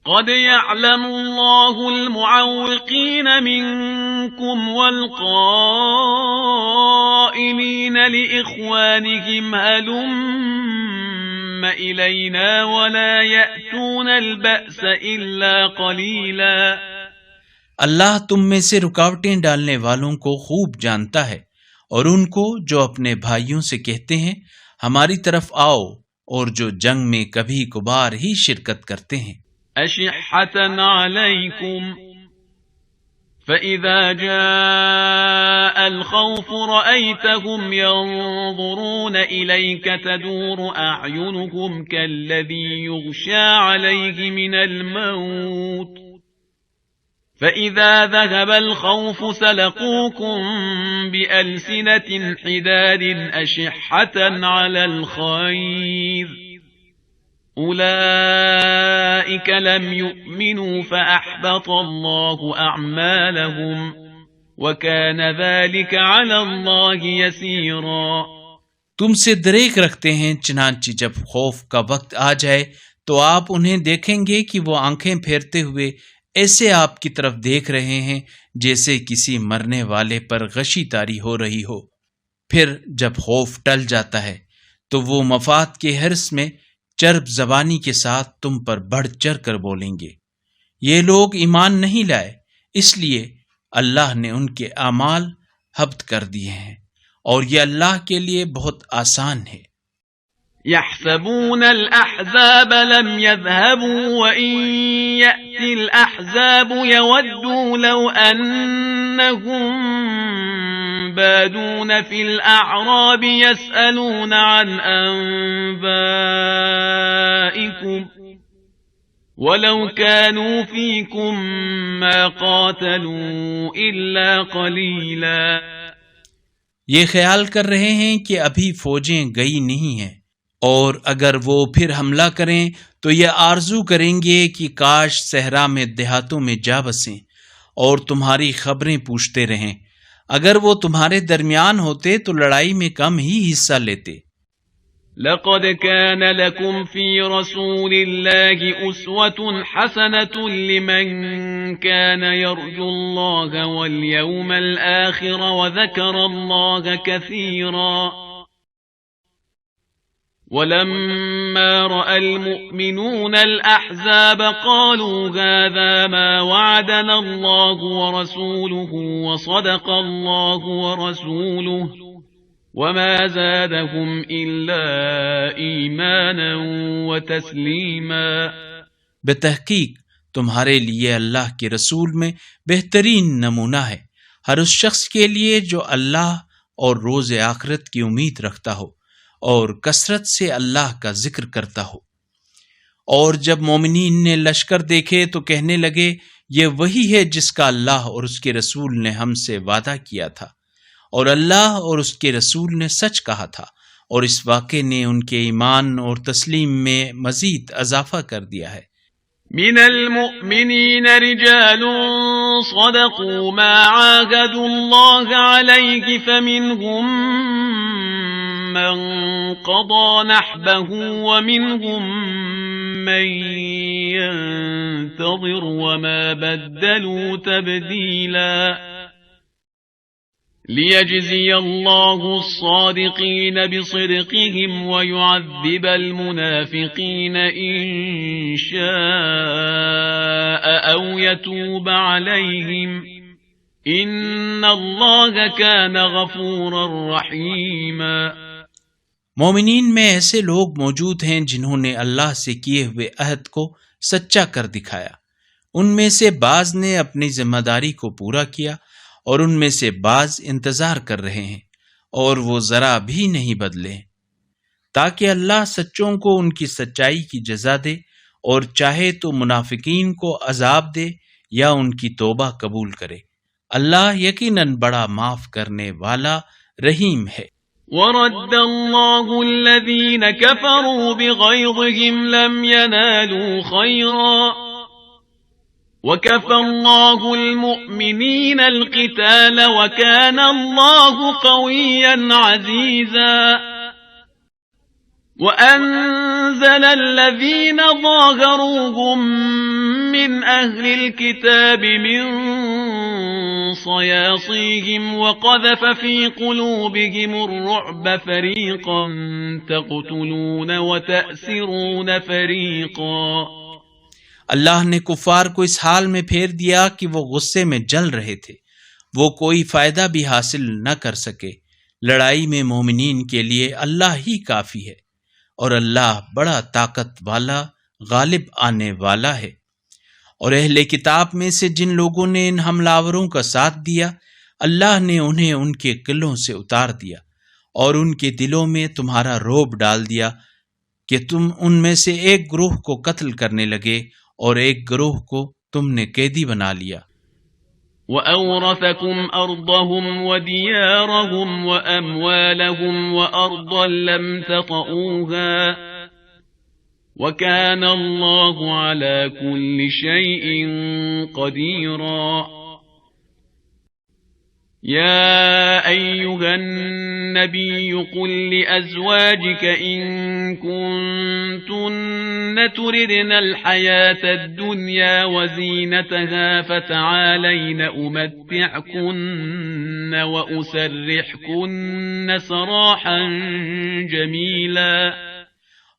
قد يعلم الله المعوقين منكم والقائلين لإخوانهم هلم إلينا ولا يأتون البأس إلا قليلا۔ اللہ تم میں سے رکاوٹیں ڈالنے والوں کو خوب جانتا ہے، اور ان کو جو اپنے بھائیوں سے کہتے ہیں ہماری طرف آؤ، اور جو جنگ میں کبھی کبھار ہی شرکت کرتے ہیں۔ أشحة عليكم فإذا جاء الخوف رأيتهم ينظرون إليك تدور أعينهم كالذي يغشى عليه من الموت فإذا ذهب الخوف سلقوكم بألسنة حداد أشحة على الخير أولئك لم يؤمنوا فأحبط الله أعمالهم وكان ذلك على الله يسيرا۔ تم سے دریغ رکھتے ہیں، چنانچہ جب خوف کا وقت آ جائے تو آپ انہیں دیکھیں گے کہ وہ آنکھیں پھیرتے ہوئے ایسے آپ کی طرف دیکھ رہے ہیں جیسے کسی مرنے والے پر غشی تاری ہو رہی ہو۔ پھر جب خوف ٹل جاتا ہے تو وہ مفاد کے حرص میں چرب زبانی کے ساتھ تم پر بڑھ چڑھ کر بولیں گے، یہ لوگ ایمان نہیں لائے، اس لیے اللہ نے ان کے اعمال حبط کر دیے ہیں، اور یہ اللہ کے لیے بہت آسان ہے۔ يحسبون الأحزاب لم يذهبوا وإن يأتي الأحزاب يودوا لو أنهم بادون في الأعراب يسألون عن أنبائكم ولو كانوا فيكم ما قاتلوا إلا قليلا۔ یہ خیال کر رہے ہیں کہ ابھی فوجیں گئی نہیں ہیں، اور اگر وہ پھر حملہ کریں تو یہ آرزو کریں گے کہ کاش صحرا میں دیہاتوں میں جا بسیں اور تمہاری خبریں پوچھتے رہیں، اگر وہ تمہارے درمیان ہوتے تو لڑائی میں کم ہی حصہ لیتے۔ لقد كان لكم في رسول الله أسوة حسنة لمن كان يرجو الله واليوم الآخر وذكر الله كثيرا ولما رأى المؤمنون الأحزاب قالوا هذا ما وعدنا الله ورسوله وصدق الله ورسوله وما زادهم إلا إيمانا وتسليما۔ بتحقیق تمہارے لیے اللہ کے رسول میں بہترین نمونہ ہے ہر اس شخص کے لیے جو اللہ اور روز آخرت کی امید رکھتا ہو اور کثرت سے اللہ کا ذکر کرتا ہو۔ اور جب مومنین نے لشکر دیکھے تو کہنے لگے یہ وہی ہے جس کا اللہ اور اس کے رسول نے ہم سے وعدہ کیا تھا، اور اللہ اور اس کے رسول نے سچ کہا تھا، اور اس واقعے نے ان کے ایمان اور تسلیم میں مزید اضافہ کر دیا ہے۔ من المؤمنين رجال صدقوا ما عاهدوا الله عليه فمنهم من قضى نحبه ومنهم من ينتظر وما بدلوا تبديلا ليجزي الله الصادقين بصدقهم ويعذب المنافقين إن شاء أو يتوب عليهم إن الله كان غفورا رحيما۔ مومنین میں ایسے لوگ موجود ہیں جنہوں نے اللہ سے کیے ہوئے عہد کو سچا کر دکھایا، ان میں سے بعض نے اپنی ذمہ داری کو پورا کیا اور ان میں سے بعض انتظار کر رہے ہیں، اور وہ ذرا بھی نہیں بدلے، تاکہ اللہ سچوں کو ان کی سچائی کی جزا دے، اور چاہے تو منافقین کو عذاب دے یا ان کی توبہ قبول کرے۔ اللہ یقیناً بڑا معاف کرنے والا رحیم ہے۔ ورد الله الذين كفروا بغيظهم لم ينالوا خيرا وكفى الله المؤمنين القتال وكان الله قويا عزيزا وأنزل الذين ظاهروهم من أهل الكتاب من صياصيهم وقذف في قلوبهم الرعب فريقا تقتلون وتأسرون فريقا۔ اللہ نے کفار کو اس حال میں پھیر دیا کہ وہ غصے میں جل رہے تھے، وہ کوئی فائدہ بھی حاصل نہ کر سکے۔ لڑائی میں مومنین کے لیے اللہ ہی کافی ہے، اور اللہ بڑا طاقت والا، غالب آنے والا ہے۔ اور اہل کتاب میں سے جن لوگوں نے ان حملاوروں کا ساتھ دیا، اللہ نے انہیں ان کے قلعوں سے اتار دیا اور ان کے دلوں میں تمہارا رعب ڈال دیا کہ تم ان میں سے ایک گروہ کو قتل کرنے لگے اور ایک گروہ کو تم نے قیدی بنا لیا۔ وَأَوْرَثَكُمْ أَرْضَهُمْ وَدِيَارَهُمْ وَأَمْوَالَهُمْ وَأَرْضًا لَمْ تَطَئُوهَا وَكَانَ اللَّهُ عَلَى كُلِّ شَيْءٍ قَدِيرًا۔ يا أيها النبي قل لأزواجك إن كنتن تردن الحياة الدنيا وزينتها فتعالين أمتعكن وأسرحكن سراحا جميلا۔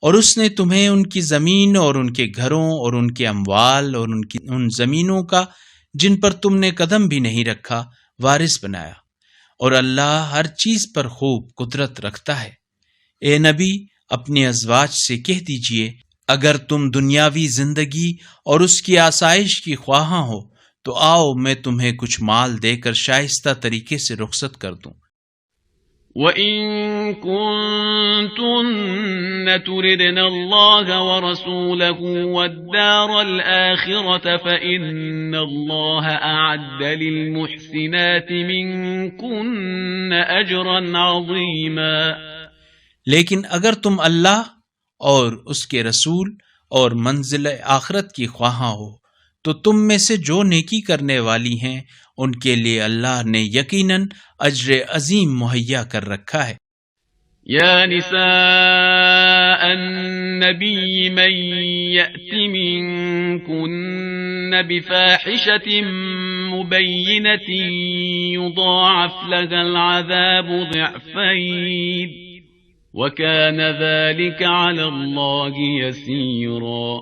اور اس نے تمہیں ان کی زمین اور ان کے گھروں اور ان کے اموال اور ان زمینوں کا جن پر تم نے قدم بھی نہیں رکھا وارث بنایا، اور اللہ ہر چیز پر خوب قدرت رکھتا ہے۔ اے نبی، اپنے ازواج سے کہہ دیجئے اگر تم دنیاوی زندگی اور اس کی آسائش کی خواہاں ہو تو آؤ میں تمہیں کچھ مال دے کر شائستہ طریقے سے رخصت کر دوں۔ وَإِن كُنتُنَّ تُرِدْنَ اللَّهَ وَرَسُولَهُ وَالدَّارَ الْآخِرَةَ فَإِنَّ اللَّهَ أَعَدَّ لِلْمُحْسِنَاتِ مِنكُنَّ أَجْرًا عَظِيمًا۔ لیکن اگر تم اللہ اور اس کے رسول اور منزل آخرت کی خواہاں ہو تو تم میں سے جو نیکی کرنے والی ہیں ان کے لیے اللہ نے یقیناً اجر عظیم مہیا کر رکھا ہے۔ یا نساء النبی من یأت منکن بفاحشة مبینة یضاعف لها العذاب ضعفین وَكَانَ ذَلِكَ عَلَى اللَّهِ يَسِيرًا۔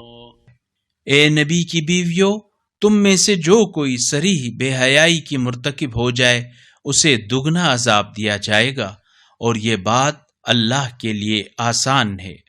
اے نبی کی بیویوں، تم میں سے جو کوئی صریح بے حیائی کی مرتکب ہو جائے اسے دگنا عذاب دیا جائے گا، اور یہ بات اللہ کے لیے آسان ہے۔